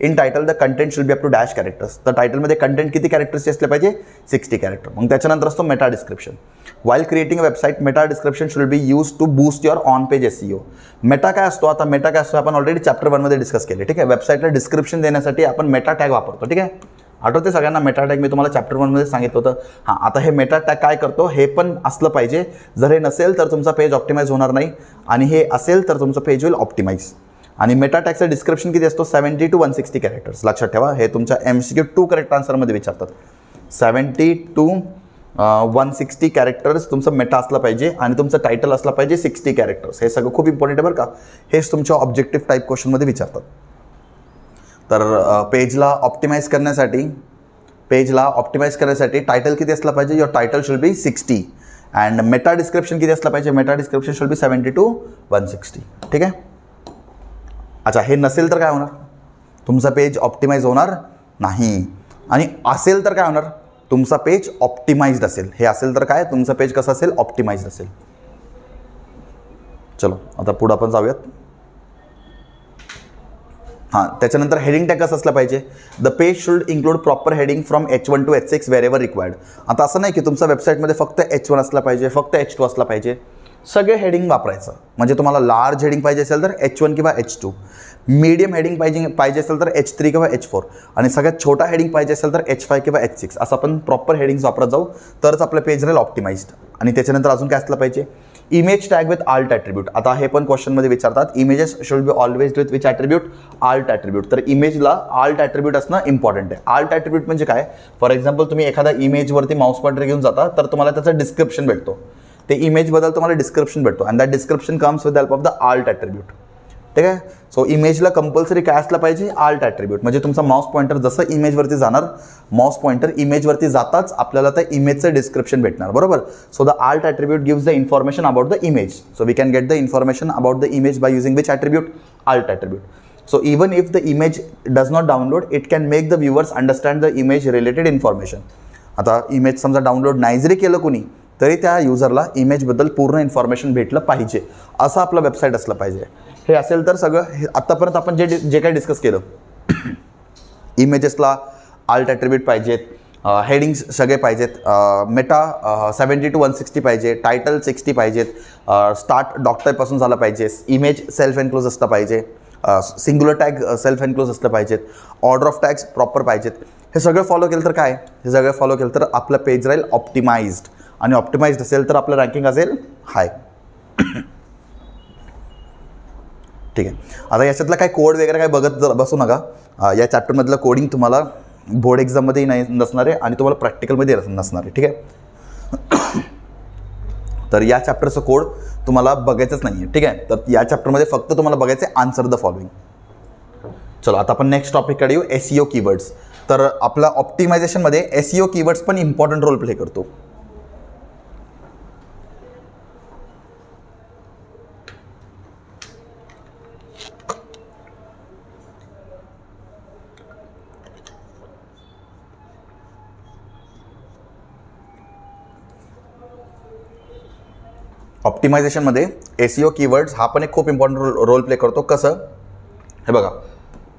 In title the content should be up to dash characters. तर टायटलमध्ये कंटेंट किती कॅरेक्टर्सचे असले पाहिजे, 60 कॅरेक्टर. मग त्याच्यानंतर असतो meta description. While creating a website meta description should be use to boost your on page SEO. Meta काय असतो, आता मेटा काय असतो आपण ऑलरेडी चॅप्टर 1 मध्ये डिस्कस केले. ठीक आहे. वेबसाईटला डिस्क्रिप्शन देण्यासाठी आपण मेटा टॅग वापरतो. ठीक आहे. आठवते सगळ्यांना मेटा टॅग, मी तुम्हाला चॅप्टर 1 मध्ये सांगितलं होतं. हां, आता हे मेटा टॅग काय करतो, हे पण असलं पाहिजे. जर हे नसेल तर तुमचा पेज ऑप्टिमाइज होणार नाही, आणि हे असेल तर तुमचं पेज होईल ऑप्टिमाइज. आणि मेटा टॅगचं डिस्क्रिप्शन किती असतो, 70 to 160 कॅरेक्टर्स. लक्षात ठेवा, हे तुमच्या MCQ 2 करेक्ट आन्सरमध्ये विचारतात. 70 to 160 कॅरेक्टर्स तुमचं मेटा असलं पाहिजे, आणि तुमचं टायटल असलं पाहिजे 60 कॅरेक्टर्स. हे सगळं खूप इम्पॉर्टंट आहे बरं का. हेच तुमच्या ऑब्जेक्टिव्ह टाईप क्वेश्चनमध्ये विचारतात. तर पेजला ऑप्टिमाइज करण्यासाठी टायटल किती असलं पाहिजे, your title should be 60 and Meta description किती असलं पाहिजे, Meta description should B 70 to 160. ठीक आहे. अच्छा, हे नसेल तर काय होणार, तुमचा पेज ऑप्टिमाइज होणार नाही. आणि असेल तर काय होणार, तुमचा पेज ऑप्टिमाइज्ड असेल. हे असेल तर काय, तुमचं पेज कसं असेल, ऑप्टिमाइज्ड असेल. चलो आता पुढे आपण जाऊयात. हां, त्याच्यानंतर हेडिंग टॅग कसं असलं पाहिजे, the page should include proper heading from H1 to H6 wherever required. आता असं नाही की तुमच्या वेबसाईटमध्ये फक्त H1 असला पाहिजे, फक्त H2 असला पाहिजे. सगळे हेडिंग वापरायचं. म्हणजे तुम्हाला लार्ज हेडिंग पाहिजे असेल तर H1 किंवा H2, मीडियम हेडिंग पाहिजे असेल तर H3 किंवा H4, आणि सगळ्यात छोटा हेडिंग पाहिजे असेल तर H5 किंवा H6. असं आपण प्रॉपर हेडिंग्स वापरत जाऊ, तरच आपलं पेज राहील ऑप्टिमाइज्ड. आणि त्याच्यानंतर अजून काय असलं पाहिजे, image tag with alt attribute. आता हे पण क्वेश्चनमध्ये विचारतात, images should be always with which attribute, alt attribute. तर इमेजला आल्ट ॲट्रिब्यूट असणं इम्पॉर्टंट आहे. आल्ट ॲट्रिब्यूट म्हणजे काय, फॉर एक्झाम्पल तुम्ही एखाद्या इमेजवरती माऊस पॉइंटर घेऊन जाता, तर तुम्हाला त्याचं डिस्क्रिप्शन भेटतो. ते इमेजबद्दल तुम्हाला डिस्क्रिप्शन भेटतो, and that description comes with help of the alt attribute. ठीक आहे. सो इमेजला कंपल्सरी काय असलं पाहिजे, आल्ट ॲट्रिब्यूट. म्हणजे तुमचा माऊस पॉइंटर जसं इमेजवरती जाणार, माऊस पॉइंटर इमेजवरती जाताच आपल्याला त्या इमेजचं डिस्क्रिप्शन भेटणार, बरोबर. So the alt attribute gives the information about the image. So we can get the information about the image by using which attribute, alt attribute. So even if the image does not download, it can make the viewers understand the image related information. आता image समजा download नाही जरी केलं कोणी, तरी त्या युजरला इमेजबद्दल पूर्ण इन्फॉर्मेशन भेटलं पाहिजे. असं आपलं वेबसाईट असलं पाहिजे. हे असेल तर सगळं हे आत्तापर्यंत आपण जे काही डिस्कस केलं, इमेजेसला आल्ट ॲट्रिब्यूट पाहिजेत, हेडिंग्स सगळे पाहिजेत, मेटा 70 to 160 पाहिजे, टायटल 60 पाहिजेत, स्टार्ट डॉक टाईपपासून झालं पाहिजे, इमेज सेल्फ एन्क्लोज असलं पाहिजे, सिंग्युलर टॅग सेल्फ एन्क्लोज असलं पाहिजेत, ऑर्डर ऑफ टॅग्स प्रॉपर पाहिजेत. हे सगळं फॉलो केलं तर काय, हे सगळं फॉलो केलं तर आपलं पेज राहील ऑप्टिमाइज्ड. आणि ऑप्टिमाइज्ड असेल तर आपलं रँकिंग असेल हाय. ठीक आहे. आता याच्यातला काय कोड वगैरे काय बघत बसू नका. या चॅप्टरमधलं कोडिंग तुम्हाला बोर्ड एक्झाममध्ये नाही नसणार आहे, आणि तुम्हाला प्रॅक्टिकलमध्ये नसणार आहे. ठीक आहे. तर या चॅप्टरचं कोड तुम्हाला बघायचंच नाही आहे. ठीक आहे. तर या चॅप्टरमध्ये फक्त तुम्हाला बघायचं आहे आन्सर द फॉलोइंग. चलो आता आपण नेक्स्ट टॉपिककडे येऊ, SEO कीवर्ड्स. तर आपल्या ऑप्टिमायझेशनमध्ये SEO कीवर्ड्स पण इम्पॉर्टंट रोल प्ले करतो. ऑप्टिमायझेशनमध्ये SEO कीवर्ड्स हा पण एक खूप इम्पॉर्टंट रोल प्ले करतो. कसं, हे बघा,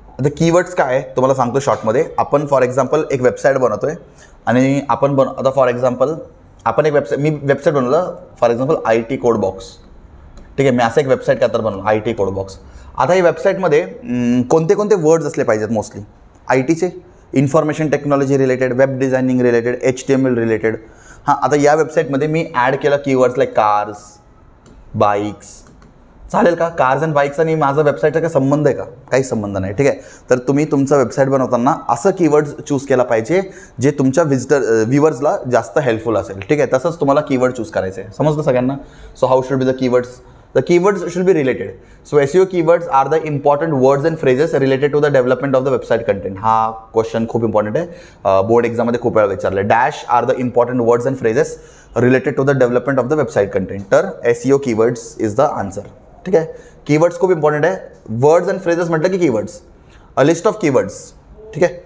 आता कीवर्ड्स काय आहे तुम्हाला सांगतो शॉर्टमध्ये. आपण फॉर एक्झाम्पल एक वेबसाईट बनवतो आहे, आणि आपण आता फॉर एक्झाम्पल आपण एक मी वेबसाईट बनवलं for example IT code box. ठीक आहे. मी असं एक वेबसाईट काय तर बनवलं IT कोड बॉक्स. आता या वेबसाईटमध्ये कोणते कोणते वर्ड्स असले पाहिजेत, मोस्टली ITचे, information technology related, web designing related, HTML related. हां, आता या वेबसाईटमध्ये मी ॲड केलं कीवर्ड्स लाईक कार्स, बाईक्स. चालेल का? कार्स अँड बाईक्स आणि माझा वेबसाईटचा काय संबंध आहे का? काही संबंध नाही. ठीक आहे. तर तुम्ही तुमचं वेबसाईट बनवताना असं कीवर्ड्स चूज केला पाहिजे जे तुमच्या व्ह्युअर्सला जास्त हेल्पफुल असेल. ठीक आहे. तसंच तुम्हाला कीवर्ड चूज करायचं आहे. समजलं सगळ्यांना? So how should be the keywords. The keywords should be related. So SEO keywords are the important words and phrases related to the development of the website content. हा क्वेश्चन खूप important आहे, board एक्झाममध्ये खूप वेळा विचारलं. Dash are the important words and phrases related to the development of the website content. तर SEO keywords is the answer. ठीक आहे, कीवर्ड्स खूप इम्पॉर्टंट आहे. वर्ड्स अँड फ्रेजेस म्हटलं की keywords, a list of keywords. ठीक आहे,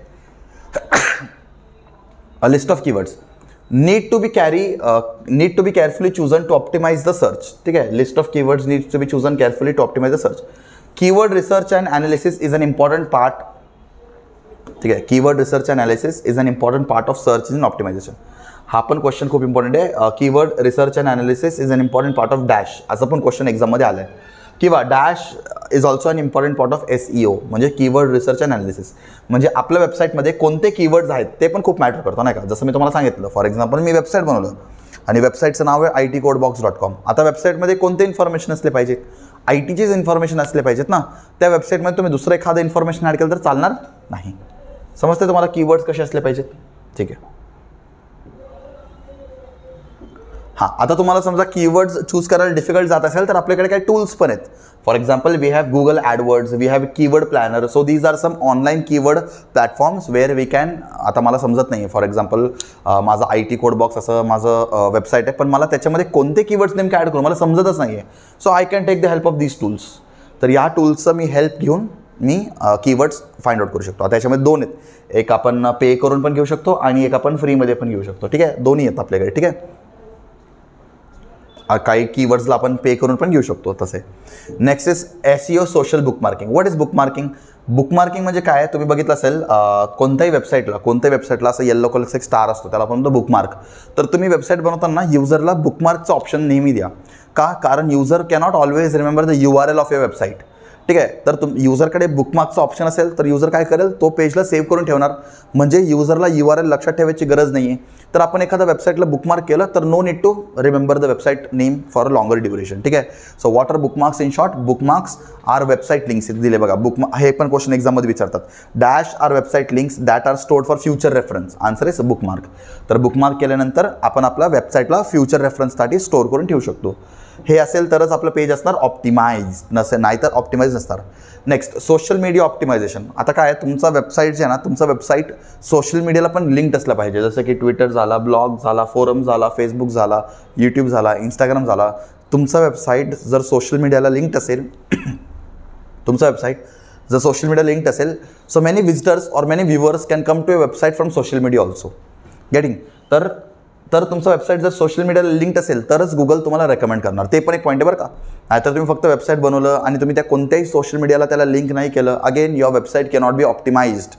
a list of keywords need to be carefully chosen to optimize the search. ठीक है, list of keywords needs to be chosen carefully to optimize the search. Keyword research and analysis is an important part. ठीक है, keyword research and analysis is an important part of search engine optimization. हा पण question खूप important आहे. Keyword research and analysis is an important part of dash, असं पण question एक्झाममध्ये आलं आहे. किंवा dash is also an important part of SEO, म्हणजे कीवर्ड रिसर्च अँड अनालिसिस. म्हणजे आपल्या वेबसाईटमध्ये कोणते कीवर्ड्स आहेत ते पण खूप मॅटर करतो, नाही का. जसं मी तुम्हाला सांगितलं, फॉर एक्झाम्पल मी वेबसाईट बनवलं आणि वेबसाईटचं नाव आहे itcodebox.com. आता वेबसाईटमध्ये कोणते इन्फॉर्मेशन असले पाहिजेत, ITचेच इन्फॉर्मेशन असले पाहिजेत ना. त्या वेबसाईटमध्ये तुम्ही दुसरं एखादं इन्फॉर्मेशन ॲड केलं तर चालणार नाही. समजते तुम्हाला कीवर्ड्स कसे असले पाहिजेत. ठीक आहे, हां, आता तुम्हाला समजा कीवर्ड्स चूज करायला डिफिकल्ट जात असेल तर आपल्याकडे काही टूल्स पण आहेत. For example we have Google AdWords, we have keyword planner. So these are some online keyword platforms where we can. आता मला समजत नाही, फॉर एक्झाम्पल माझं IT कोड बॉक्स असं माझं वेबसाईट आहे, पण मला त्याच्यामध्ये कोणते कीवर्ड्स नेमके ॲड करू मला समजतच नाही आहे. So I can take the help of these tools. तर या टूल्सचं मी हेल्प घेऊन मी कीवर्ड्स फाइंड आउट करू शकतो. आता याच्यामध्ये दोन आहेत, एक आपण पे करून पण घेऊ शकतो आणि एक आपण फ्रीमध्ये पण घेऊ शकतो. ठीक आहे, दोन्ही आहेत आपल्याकडे. ठीक आहे, काही कीवर्ड्सला आपण पे करून पण घेऊ शकतो तसे. Next is SEO social bookmarking. What is bookmarking? Bookmarking म्हणजे काय, तुम्ही बघितलं असेल कोणत्याही वेबसाईटला असं येल्लो कलरचा एक स्टार असतो, त्याला आपण म्हणतो बुकमार्क. तर तुम्ही वेबसाईट बनवताना युजरला बुकमार्कचं ऑप्शन नेहमी द्या. का? कारण user cannot always remember the URL of your website. ठीक आहे, तर युजरकडे बुकमार्कचं ऑप्शन असेल तर युजर काय करेल, तो पेजला सेव्ह करून ठेवणार, म्हणजे युजरला URL लक्षात ठेवायची गरज नाही आहे. तर आपण एखाद्या वेबसाईटला बुकमार्क केलं तर no need to remember the website name for a longer duration. ठीक आहे, so what are bookmarks? In short, bookmarks are website links. दिले बघा, हे पण क्वेश्चन एक्झाममध्ये विचारतात. Dash are website links that are stored for future reference. Answer is bookmark. तर bookmark केल्यानंतर आपण आपल्या वेबसाईटला फ्युचर रेफरन्ससाठी स्टोअर करून ठेवू शकतो. हे असेल तरच आपलं पेज असणार ऑप्टिमाइज, नसेल नाहीतर ऑप्टिमाइज नसणार. Next, social media optimization. आता काय, तुमचा वेबसाईट जे आहे ना, तुमचा वेबसाईट सोशल मीडियाला पण लिंक्ड असला पाहिजे. जसं की ट्विटर झाला, ब्लॉग झाला, फोरम झाला, फेसबुक झाला, यूट्यूब झाला, इंस्टाग्राम झाला. तुमचा वेबसाईट जर सोशल मीडियाला लिंक्ड असेल, सो मेनी विजिटर्स और many viewers can come to a website from social media also. Getting? तर तुमचा वेबसाईट जर सोशल मीडियाला लिंक्ड असेल तरच गुगल तुम्हाला रेकमेंड करणार. ते पण एक पॉईंट आहे बरं का. नाहीतर तुम्ही फक्त वेबसाईट बनवलं आणि तुम्ही त्या कोणत्याही सोशल मीडियाला त्याला लिंक नाही केलं, again your website cannot be optimized.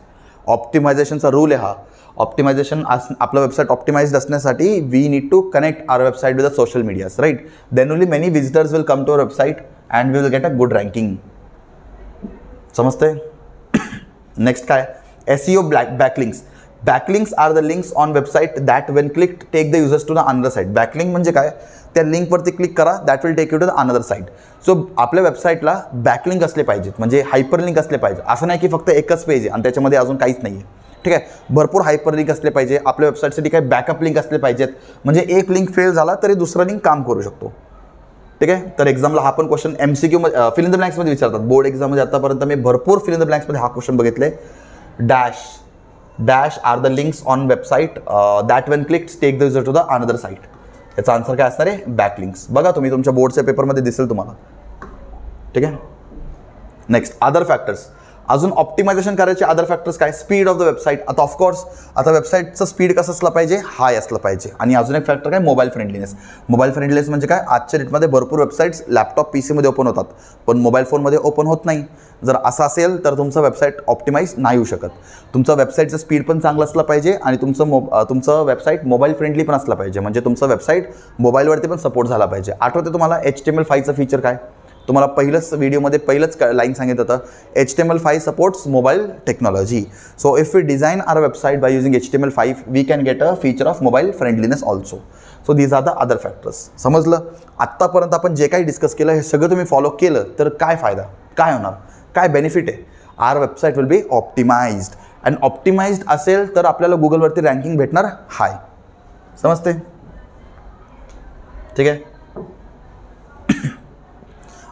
ऑप्टिमायझेशनचा रूल आहे हा. ऑप्टिमायझेशन आपलं वेबसाईट ऑप्टिमाइज्ड असण्यासाठी we need to connect our website with the social medias, right. Then only many visitors will come to our website and we will get a good ranking. समजते? Next काय, SEO backlinks. Backlinks are the links on website that when click take the users to the another site. Backlink म्हणजे काय, त्या लिंकवरती click करा, that will take you to the another site. सो आपल्या वेबसाईटला बॅकलिंक असले पाहिजेत, म्हणजे हायपरलिंक असले पाहिजे. असं नाही की फक्त एकच पेज आहे आणि त्याच्यामध्ये अजून काहीच नाही आहे. ठीक आहे, भरपूर हायपरलिंक असले पाहिजे. आपल्या वेबसाईटसाठी काही बॅकअप लिंक असले पाहिजेत, म्हणजे एक लिंक फेल झाला तरी दुसरा लिंक काम करू शकतो. ठीक आहे, तर एक्झामला हा पण question MCQ fill in the ब्लँक्समध्ये विचारतात. बोर्ड एक्झाममध्ये आतापर्यंत मी भरपूर फिल इन द ब्लँक्समध्ये हा क्वेश्चन बघितले. Dash are the links on website that when click take the user to the another site. याचा आन्सर काय असणार आहे? बॅकलिंक्स. बघा तुम्ही तुमच्या बोर्डच्या पेपरमध्ये दिसेल तुम्हाला. ठीक आहे, नेक्स्ट, अदर फॅक्टर्स. अजून ऑप्टिमायझेशन करायचे अदर फॅक्टर्स काय? Speed of the website. आता ऑफकोर्स आता वेबसाईटचं स्पीड कसं असलं पाहिजे? हाय असलं पाहिजे. आणि अजून एक फॅक्टर काय? Mobile friendliness. मोबाईल फ्रेंडलीनेस म्हणजे काय? आजच्या डेटमध्ये भरपूर वेबसाईट्स लॅपटॉप PCमध्ये ओपन होतात पण मोबाईल फोनमध्ये ओपन होत नाही. जर असं असेल तर तुमचं वेबसाईट ऑप्टिमाइज नाही होऊ शकत. तुमचं वेबसाईटचं स्पीड पण चांगलं असलं पाहिजे आणि तुमचं वेबसाईट मोबाईल फ्रेंडली पण असलं पाहिजे, म्हणजे तुमचं वेबसाईट मोबाईलवरती पण सपोर्ट झाला पाहिजे. आठवते तुम्हाला HTML5चं फीचर काय? तुम्हाला पहिलंच व्हिडिओमध्ये पहिलंच लाईन सांगितलं होतं, HTML5 supports mobile technology. So if we design our website by using HTML5 we can get a feature of mobile friendliness also. So these are the other factors. समजलं? आत्तापर्यंत आपण जे काही डिस्कस केलं हे सगळं तुम्ही फॉलो केलं तर काय फायदा, काय होणार, काय बेनिफिट आहे? Our website will be optimized. And optimized असेल तर आपल्याला गुगलवरती रँकिंग भेटणार हाय. समजते? ठीक आहे.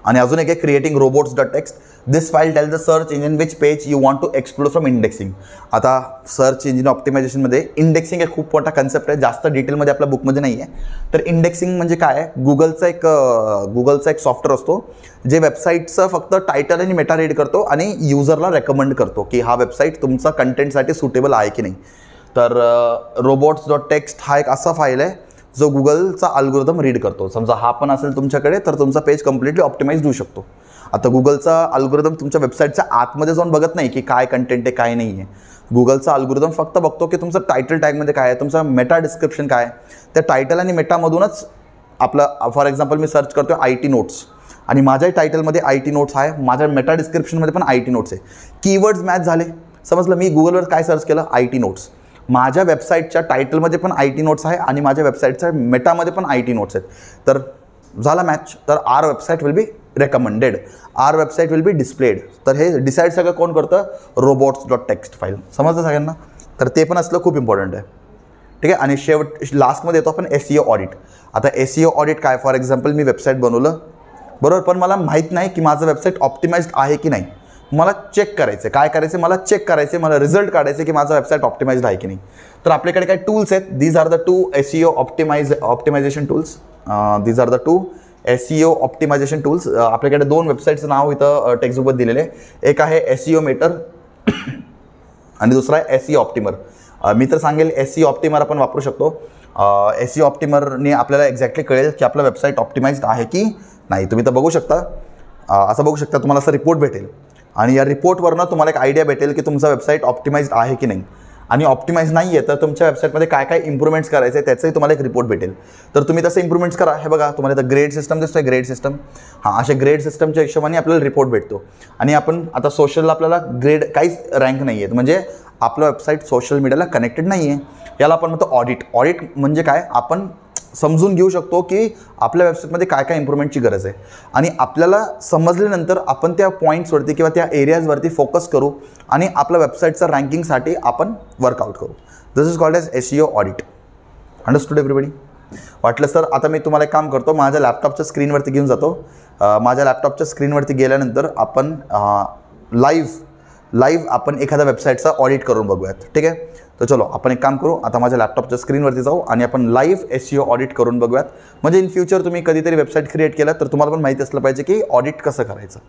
आणि अजून एक आहे creating robots dot text. This file tell the search engine which page you want to explore from indexing. आता सर्च इंजिन ऑप्टिमायझेशनमध्ये इंडेक्सिंग एक खूप मोठा कन्सेप्ट आहे, जास्त डिटेलमध्ये आपल्या बुकमध्ये नाही आहे. तर इंडेक्सिंग म्हणजे काय आहे, गुगलचा एक सॉफ्टवेअर असतो जे वेबसाईटचं फक्त टायटल आणि मेटा रीड करतो आणि युजरला रेकमेंड करतो की हा वेबसाईट तुमचा कंटेंटसाठी सुटेबल आहे की नाही. तर रोबोट्स डॉट टेक्स्ट हा एक असा फाईल आहे जो गुगलचा अल्गोरिदम रीड करतो. समजा हा पण असेल तुमच्याकडे तर तुमचा पेज कम्प्लिटली ऑप्टिमाइज होऊ शकतो. आता गुगलचा अल्गोरिदम तुमच्या वेबसाईटच्या आतमध्ये जाऊन बघत नाही की काय कंटेंट आहे काय नाही आहे. गुगलचा अल्गोरिदम फक्त बघतो की तुमचं टायटल टॅगमध्ये काय आहे, तुमचा मेटा डिस्क्रिप्शन काय आहे. त्या टायटल आणि मेटामधूनच आपलं फॉर एक्झाम्पल मी सर्च करतो IT नोट्स आणि माझ्या टायटलमध्ये IT नोट्स आहे, माझ्या मेटा डिस्क्रिप्शनमध्ये पण IT नोट्स आहे. कीवर्ड्स मॅच झाले. समजलं, मी गुगलवर काय सर्च केलं IT नोट्स, माझ्या वेबसाईटच्या टायटलमध्ये पण IT नोट्स आहे आणि माझ्या वेबसाईटच्या मेटामध्ये पण IT नोट्स आहेत. तर झाला मॅच. तर our website will be recommended, our website will be displayed. तर हे डिसाईड सगळं कोण करतं, रोबोट्स डॉट टेक्स्ट फाईल. समजलं सगळ्यांना. तर ते पण असलं खूप इम्पॉर्टंट आहे. ठीक आहे. आणि लास्टमध्ये येतो आपण SEO ऑडिट. आता SEO ऑडिट काय, फॉर एक्झाम्पल मी वेबसाईट बनवलं बरोबर, पण मला माहीत नाही की माझं वेबसाईट ऑप्टिमाइज्ड आहे की नाही. मला चेक करायचं, काय करायचं, मला चेक करायचे, मला रिझल्ट काढायचे की माझं वेबसाईट ऑप्टिमाइज्ड आहे की नाही. तर आपल्याकडे काही टूल्स आहेत. These are the 2 SEO optimization tools. These are the 2 SEO optimization tools. आपल्याकडे 2 वेबसाईटचं नाव इथं टेक्स्टबुकमध्ये दिलेलं आहे. एक आहे SEO मेटर आणि दुसरा आहे SEO ऑप्टिमर. मी तर सांगेल SEO ऑप्टिमर आपण वापरू शकतो. SEO ऑप्टिमरने आपल्याला एक्झॅक्टली कळेल की आपलं वेबसाईट ऑप्टिमाइज्ड आहे की नाही. तुम्ही तर बघू शकता, असं बघू शकता, तुम्हाला असं रिपोर्ट भेटेल आणि या रिपोर्टवरनं तुम्हाला एक आयडिया भेटेल की तुमचा वेबसाईट ऑप्टिमाइज्ड आहे की नाही. आणि ऑप्टिमाइज नाही आहे तर तुमच्या वेबसाईटमध्ये काय काय इम्प्रूव्हमेंट्स करायचे त्याचंही तुम्हाला एक रिपोर्ट भेटेल. तर तुम्ही तसं इम्प्रूव्हमेंट्स करा. हे बघा, तुम्हाला इथं ग्रेड सिस्टम दिसतोय, ग्रेड सिस्टम. हां, अशा ग्रेड सिस्टमच्या हिशोबाने आपल्याला रिपोर्ट भेटतो. आणि आपण आता सोशलला आपल्याला ग्रेड काहीच रँक नाही आहेत, म्हणजे आपलं वेबसाईट सोशल मीडियाला कनेक्टेड नाही आहे. याला आपण म्हणतो ऑडिट. ऑडिट म्हणजे काय, आपण समजून घेऊ शकतो की आपल्या वेबसाईटमध्ये काय काय इम्प्रूव्हमेंटची गरज आहे आणि आपल्याला समजल्यानंतर आपण त्या पॉईंट्सवरती किंवा त्या एरियाजवरती फोकस करू आणि आपल्या वेबसाईटचं रँकिंगसाठी आपण वर्कआउट करू. This is called as SEO audit. Understood everybody. वाटलं सर आता मी तुम्हाला एक काम करतो, माझ्या लॅपटॉपच्या स्क्रीनवरती घेऊन जातो. माझ्या लॅपटॉपच्या स्क्रीनवरती गेल्यानंतर आपण लाईव्ह आपण एखाद्या वेबसाईटचा ऑडिट करून बघूयात. ठीक आहे. तर चलो आपण एक काम करू, आता माझ्या लॅपटॉपच्या स्क्रीनवरती जाऊ आणि आपण लाईव्ह SEO ऑडिट करून बघूयात. म्हणजे इन फ्युचर तुम्ही कधीतरी वेबसाईट क्रिएट केलं तर तुम्हाला पण माहिती असलं पाहिजे की ऑडिट कसं करायचं.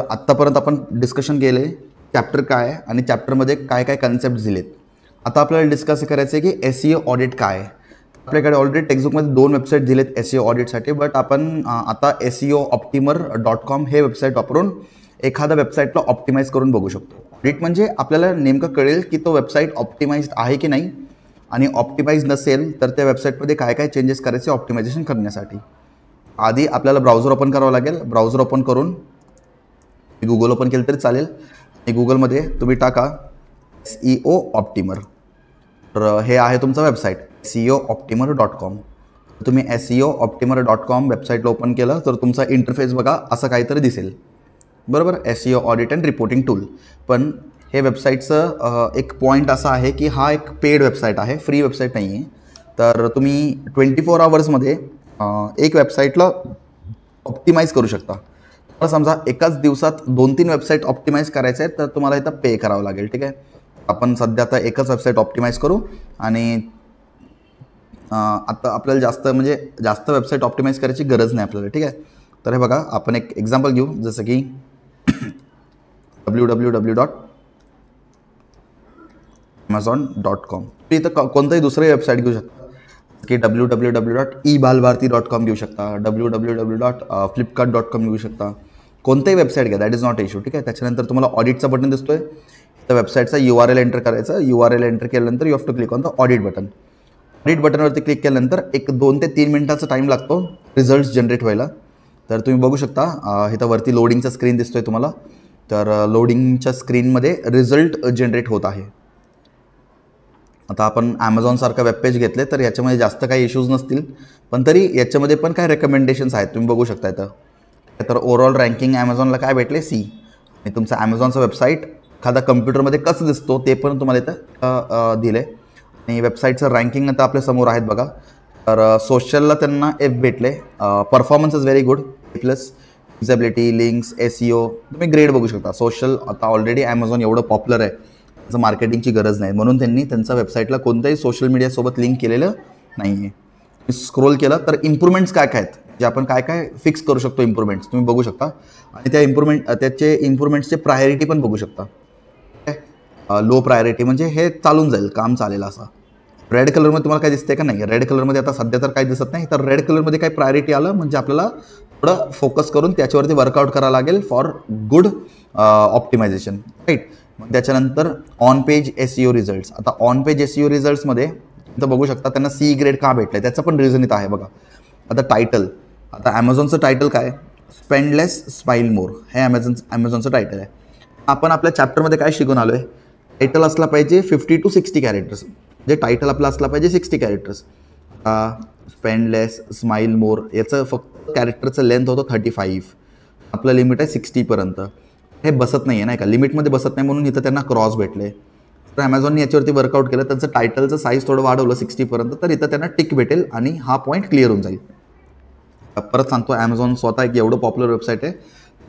आत्तापर्यंत आपण डिस्कशन केले चॅप्टर काय आहे आणि चॅप्टरमध्ये काय काय कन्सेप्ट दिलेत. आता आपल्याला डिस्कस करायचं आहे की SEO ऑडिट काय आहे. आपल्याकडे ऑलरेडी टेक्स्टबुकमध्ये 2 वेबसाईट दिलेत SEO ऑडिटसाठी, बट आपण आता SEOoptimer.com हे वेबसाईट वापरून एखाद्या वेबसाईटला ऑप्टिमाइज करून बघू शकतो. ऑडिट म्हणजे आपल्याला नेमकं कळेल की तो वेबसाईट ऑप्टिमाइज्ड आहे की नाही आणि ऑप्टिमाइज नसेल तर त्या वेबसाईटमध्ये काय काय चेंजेस करायचे ऑप्टिमायझेशन करण्यासाठी. आधी आपल्याला ब्राउझर ओपन करावं लागेल. ब्राउझर ओपन करून गुगल ओपन केलं तरी चालेल. गुगलमध्ये तुम्ही टाका SEO ऑप्टिमर. तर हे आहे तुमचं वेबसाईट SEOoptimer.com. तुम्ही SEOoptimer.com वेबसाईटला ओपन केलं तर तुमचा इंटरफेस बघा असं काहीतरी दिसेल बरोबर. SEO audit and reporting tool. पण हे वेबसाईटचं एक पॉईंट असा आहे की हा एक पेड वेबसाईट आहे, फ्री वेबसाईट नाही आहे. तर तुम्ही 24 आवर्समध्ये एक वेबसाईटला ऑप्टिमाइज करू शकता. तर समजा एकाच दिवसात 2-3 वेबसाईट ऑप्टिमाइज करायचे आहेत तर तुम्हाला इथं पे करावं लागेल. ठीक आहे. आपण सध्या आता एकच वेबसाईट ऑप्टिमाइज करू आणि आता आपल्याला जास्त वेबसाईट ऑप्टिमाइज करायची गरज नाही आपल्याला. ठीक आहे. तर हे बघा, आपण एक एक्झाम्पल घेऊ, जसं की www.amazon.com. इथं कोणतंही दुसरी वेबसाईट घेऊ शकता की www.ebalbharti.com घेऊ शकता, www.flipkart.com घेऊ शकता. कोणतेही वेबसाईट घ्या, दॅट इज नॉट इश्यू. ठीक आहे. त्याच्यानंतर तुम्हाला ऑडिटचा बटन दिसतोय, तर वेबसाईटचा URL एंटर करायचं. URL एंटर केल्यानंतर you have to click on the audit button. Audit बटनवरती क्लिक केल्यानंतर एक 2 ते 3 मिनिटाचा टाईम लागतो रिझल्ट्स जनरेट व्हायला. तर तुम्ही बघू शकता इथं वरती लोडिंगचा स्क्रीन दिसतोय तुम्हाला. तर लोडिंगच्या स्क्रीनमध्ये रिझल्ट जनरेट होत आहे. आता आपण ॲमेझॉनसारखा वेबपेज घेतले तर याच्यामध्ये जास्त काही इश्यूज नसतील, पण तरी याच्यामध्ये पण काय रेकमेंडेशन्स आहेत तुम्ही बघू शकता इथं. तर ओव्हरऑल रँकिंग ॲमेझॉनला काय भेटले C. आणि तुमचं ॲमेझॉनचं वेबसाईट एखादा कम्प्युटरमध्ये कसं दिसतो ते पण तुम्हाला इथं दिलं आहे. आणि वेबसाईटचं रँकिंग आता आपल्या समोर आहेत बघा. तर सोशलला त्यांना F भेटले. Performance is very good, plus usability, links, SEO तुम्ही ग्रेड बघू शकता. सोशल आता ऑलरेडी ॲमेझॉन एवढं पॉप्युलर आहे, त्याचं मार्केटिंगची गरज नाही, म्हणून त्यांनी त्यांच्या वेबसाईटला कोणत्याही सोशल मीडियासोबत लिंक केलेलं नाही आहे. स्क्रोल केलं तर इम्प्रूव्हमेंट्स काय काय आहेत, जे आपण काय काय फिक्स करू शकतो इम्प्रूव्हमेंट्स तुम्ही बघू शकता. आणि त्या त्याचे इम्प्रूव्हमेंट्सचे प्रायोरिटी पण बघू शकता. लो प्रायोरिटी म्हणजे हे चालून जाईल, काम चालेल असं. रेड कलरमध्ये तुम्हाला काय दिसतंय का नाही? रेड कलरमध्ये आता सध्या तर काही दिसत नाही. तर रेड कलरमध्ये काही प्रायोरिटी आलं म्हणजे आपल्याला थोडं फोकस करून त्याच्यावरती वर्कआउट करावं लागेल फॉर गुड ऑप्टिमायझेशन, राईट. मग त्याच्यानंतर ऑन पेज SEO रिझल्ट्स. आता ऑन पेज SEO रिझल्ट्समध्ये इथं बघू शकता त्यांना C ग्रेड का भेटलं, त्याचं पण रिझन इथं आहे बघा. आता टायटल, आता ॲमेझॉनचं टायटल काय? स्पेंड लेस स्माइल मोर, हे ॲमेझॉनचं टायटल आहे. आपण आपल्या चॅप्टरमध्ये काय शिकून आलो आहे? टायटल असला पाहिजे 50 to 60 कॅरेक्टर्स, म्हणजे टायटल आपला असला पाहिजे 60 कॅरेक्टर्स. स्पेंड लेस स्माइल मोर याचं फक्त कॅरेक्टरचं लेंथ होतं 35, आपलं लिमिट आहे 60पर्यंत. हे बसत नाही आहे नाही का, लिमिटमध्ये बसत नाही, म्हणून इथं त्यांना क्रॉस भेटले. तर ॲमेझॉनने याच्यावरती वर्कआउट केलं, त्यांचं टायटलचं साईज थोडं वाढवलं 60पर्यंत, तर इथं त्यांना टिक भेटेल आणि हा पॉईंट क्लिअर होऊन जाईल. परत सांगतो, ॲमेझॉन स्वतः एक एवढं पॉप्युलर वेबसाईट आहे,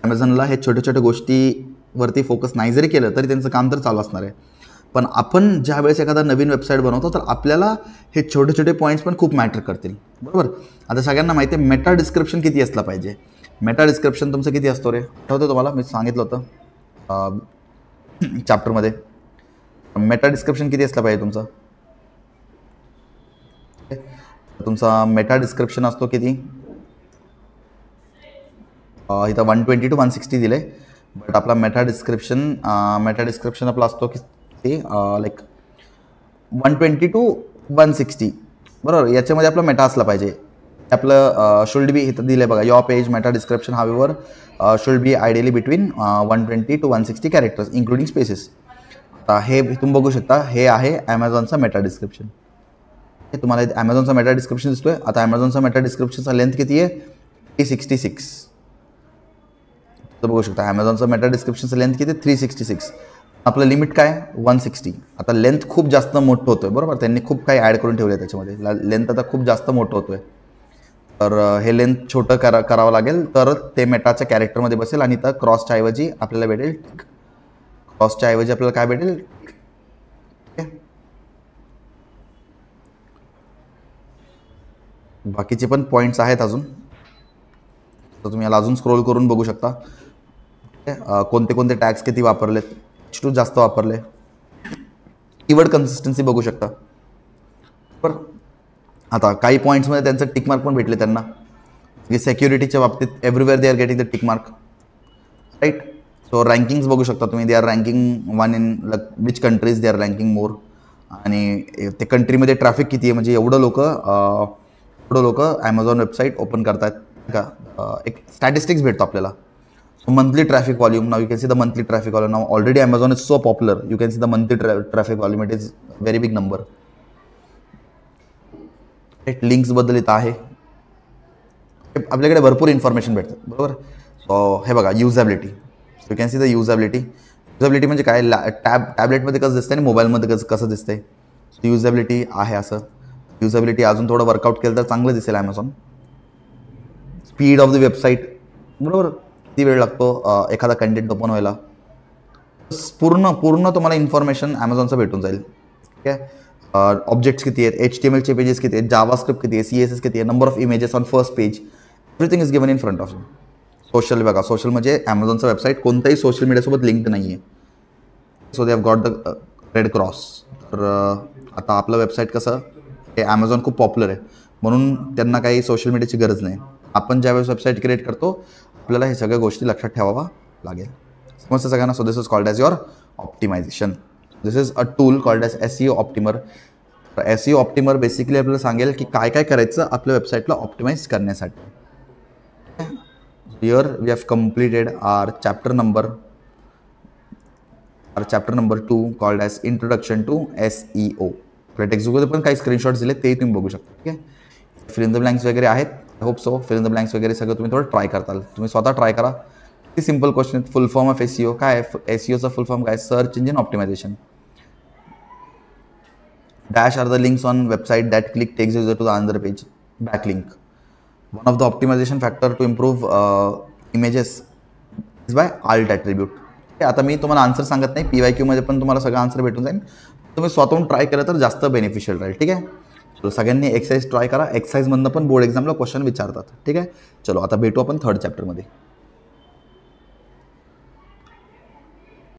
ॲमेझॉनला हे छोट्या छोट्या गोष्टीवरती फोकस नाही जरी केलं तरी त्यांचं काम तर चालू असणार आहे. पण आपण ज्या वेळेस एखादा नवीन वेबसाईट बनवतो तर आपल्याला हे छोटे छोटे पॉईंट्स पण खूप मॅटर करतील, बरोबर. आता सगळ्यांना माहिती आहे मेटा डिस्क्रिप्शन किती असलं पाहिजे. मेटा डिस्क्रिप्शन तुमचं किती असतो रे, आठवतं तुम्हाला? मी सांगितलं होतं चॅप्टरमध्ये. मेटा डिस्क्रिप्शन किती असलं पाहिजे तुमचं? तुमचा मेटा डिस्क्रिप्शन असतो किती? इथं 120 to 160 दिले, बट आपला मेटा डिस्क्रिप्शन आपला असतो की लाईक 120 to 160, बरोबर. याच्यामध्ये आपला मेटा असला पाहिजे. आपलं शुल्ड बी इथं दिलं बघा, your page meta description however should be ideally between 120 to 160 characters including spaces. आता हे तुम्ही बघू शकता, हे आहे ॲमेझॉनचा मेटा डिस्क्रिप्शन. हे तुम्हाला ॲमेझॉनचा मेटा डिस्क्रिप्शन दिसतोय. आता ॲमेझॉनचा मेटा डिस्क्रिप्शनचा लेंथ किती आहे? 366. तर बघू शकता ॲमेझॉनचा मेटा डिस्क्रिप्शनचा लेंथ किती? 366. आपलं लिमिट काय? 160. आता लेंथ खूप जास्त मोठं होतोय, बरोबर. त्यांनी खूप काही ॲड करून ठेवलं आहे त्याच्यामध्ये. लेंथ आता खूप जास्त मोठं होतोय, तर हे लेंथ छोटं करावं लागेल तर ते मेटाच्या कॅरेक्टरमध्ये बसेल. आणि तर क्रॉसच्या ऐवजी आपल्याला भेटेल, क्रॉसच्या ऐवजी आपल्याला काय भेटेल? बाकीचे पण पॉईंट्स आहेत अजून, तर तुम्ही याला अजून स्क्रोल करून बघू शकता. कोणते कोणते टॅग्स किती वापरलेत, H2 जास्त वापरले. कीवर्ड कन्सिस्टन्सी बघू शकता. बरं, आता काही पॉईंट्समध्ये त्यांचं टिकमार्क पण भेटले त्यांना, की सेक्युरिटीच्या बाबतीत everywhere they are getting the tick mark, right. So rankings बघू शकता तुम्ही, they are ranking 1 in which countries they are ranking more. आणि ते कंट्रीमध्ये ट्रॅफिक किती आहे, म्हणजे एवढं लोक ॲमेझॉन वेबसाईट ओपन करतात का. एक स्टॅटिस्टिक्स भेटतो आपल्याला. Monthly traffic volume, now you can see the monthly traffic volume. Now already Amazon is so popular, you can see the monthly traffic volume, it is very big number. लिंक्सबद्दल इथं आहे, आपल्याकडे भरपूर इन्फॉर्मेशन भेटतं, बरोबर. So हे बघा, usability, you can see the usability. Usability म्हणजे काय? टॅबलेटमध्ये कसं दिसतंय आणि मोबाईलमध्ये कसं दिसतंय. युजेबिलिटी आहे असं. युजेबिलिटी अजून थोडं वर्कआउट केलं तर चांगलं दिसेल Amazon. Speed of the website, बरोबर. किती वेळ लागतो एखादा कंटेंट ओपन व्हायला. पूर्ण तुम्हाला इन्फॉर्मेशन ॲमेझॉनचं भेटून जाईल, ठीक आहे. ऑब्जेक्ट्स किती आहेत, HTMLचे पेजेस किती आहेत, जावास्क्रिप्ट किती आहे, CSS किती आहे, number of images on first page, everything is given in front of you. Social बघा, सोशल म्हणजे ॲमेझॉनचं वेबसाईट कोणत्याही सोशल मीडियासोबत लिंक्ड नाही आहे. So they have got the red cross. तर आता आपलं वेबसाईट कसं, हे ॲमेझॉन खूप पॉप्युलर आहे म्हणून त्यांना काही सोशल मीडियाची गरज नाही. आपण ज्यावेळेस वेबसाईट क्रिएट करतो आपल्याला हे सगळ्या गोष्टी लक्षात ठेवावा लागेल. समजतं सगळ्यांना. So this is called as your optimization. This is a tool called as SEO optimer. SEO optimer basically आपल्याला सांगेल की काय काय करायचं आपल्या वेबसाईटला ऑप्टिमाइज करण्यासाठी. Here we have completed our chapter number 2 called as introduction to SEO. आपल्या टेक्स्टबुकमध्ये पण काही स्क्रीनशॉट्स दिले ते तुम्ही बघू शकता, ठीक आहे. फिल इन द ब्लँक्स वगैरे आहेत. I hope so fill in the blanks वगैरे सगळं तुम्ही थोडं ट्राय करताल. तुम्ही स्वतः ट्राय करा. ती simple question. Full form of SEO काय आहे? SEOचा फुल फॉर्म काय? Search engine optimization. Dash are the links on website that click takes user to the another page. Backlink. One of the optimization factor to improve images is by alt attribute. आता मी तुम्हाला answer सांगत नाही, PYQ मध्ये पण तुम्हाला सगळं answer भेटून जाईल. तुम्ही स्वतःहून ट्राय केलं तर जास्त बेनिफिशियल राहील. ठीक आहे. चलो सगळ्यांनी एक्सरसाइज ट्राय करा. एक्सरसाइजमधनं पण बोर्ड एक्झामला क्वेश्चन विचारतात. ठीक आहे. चलो आता भेटू आपण थर्ड चॅप्टरमध्ये.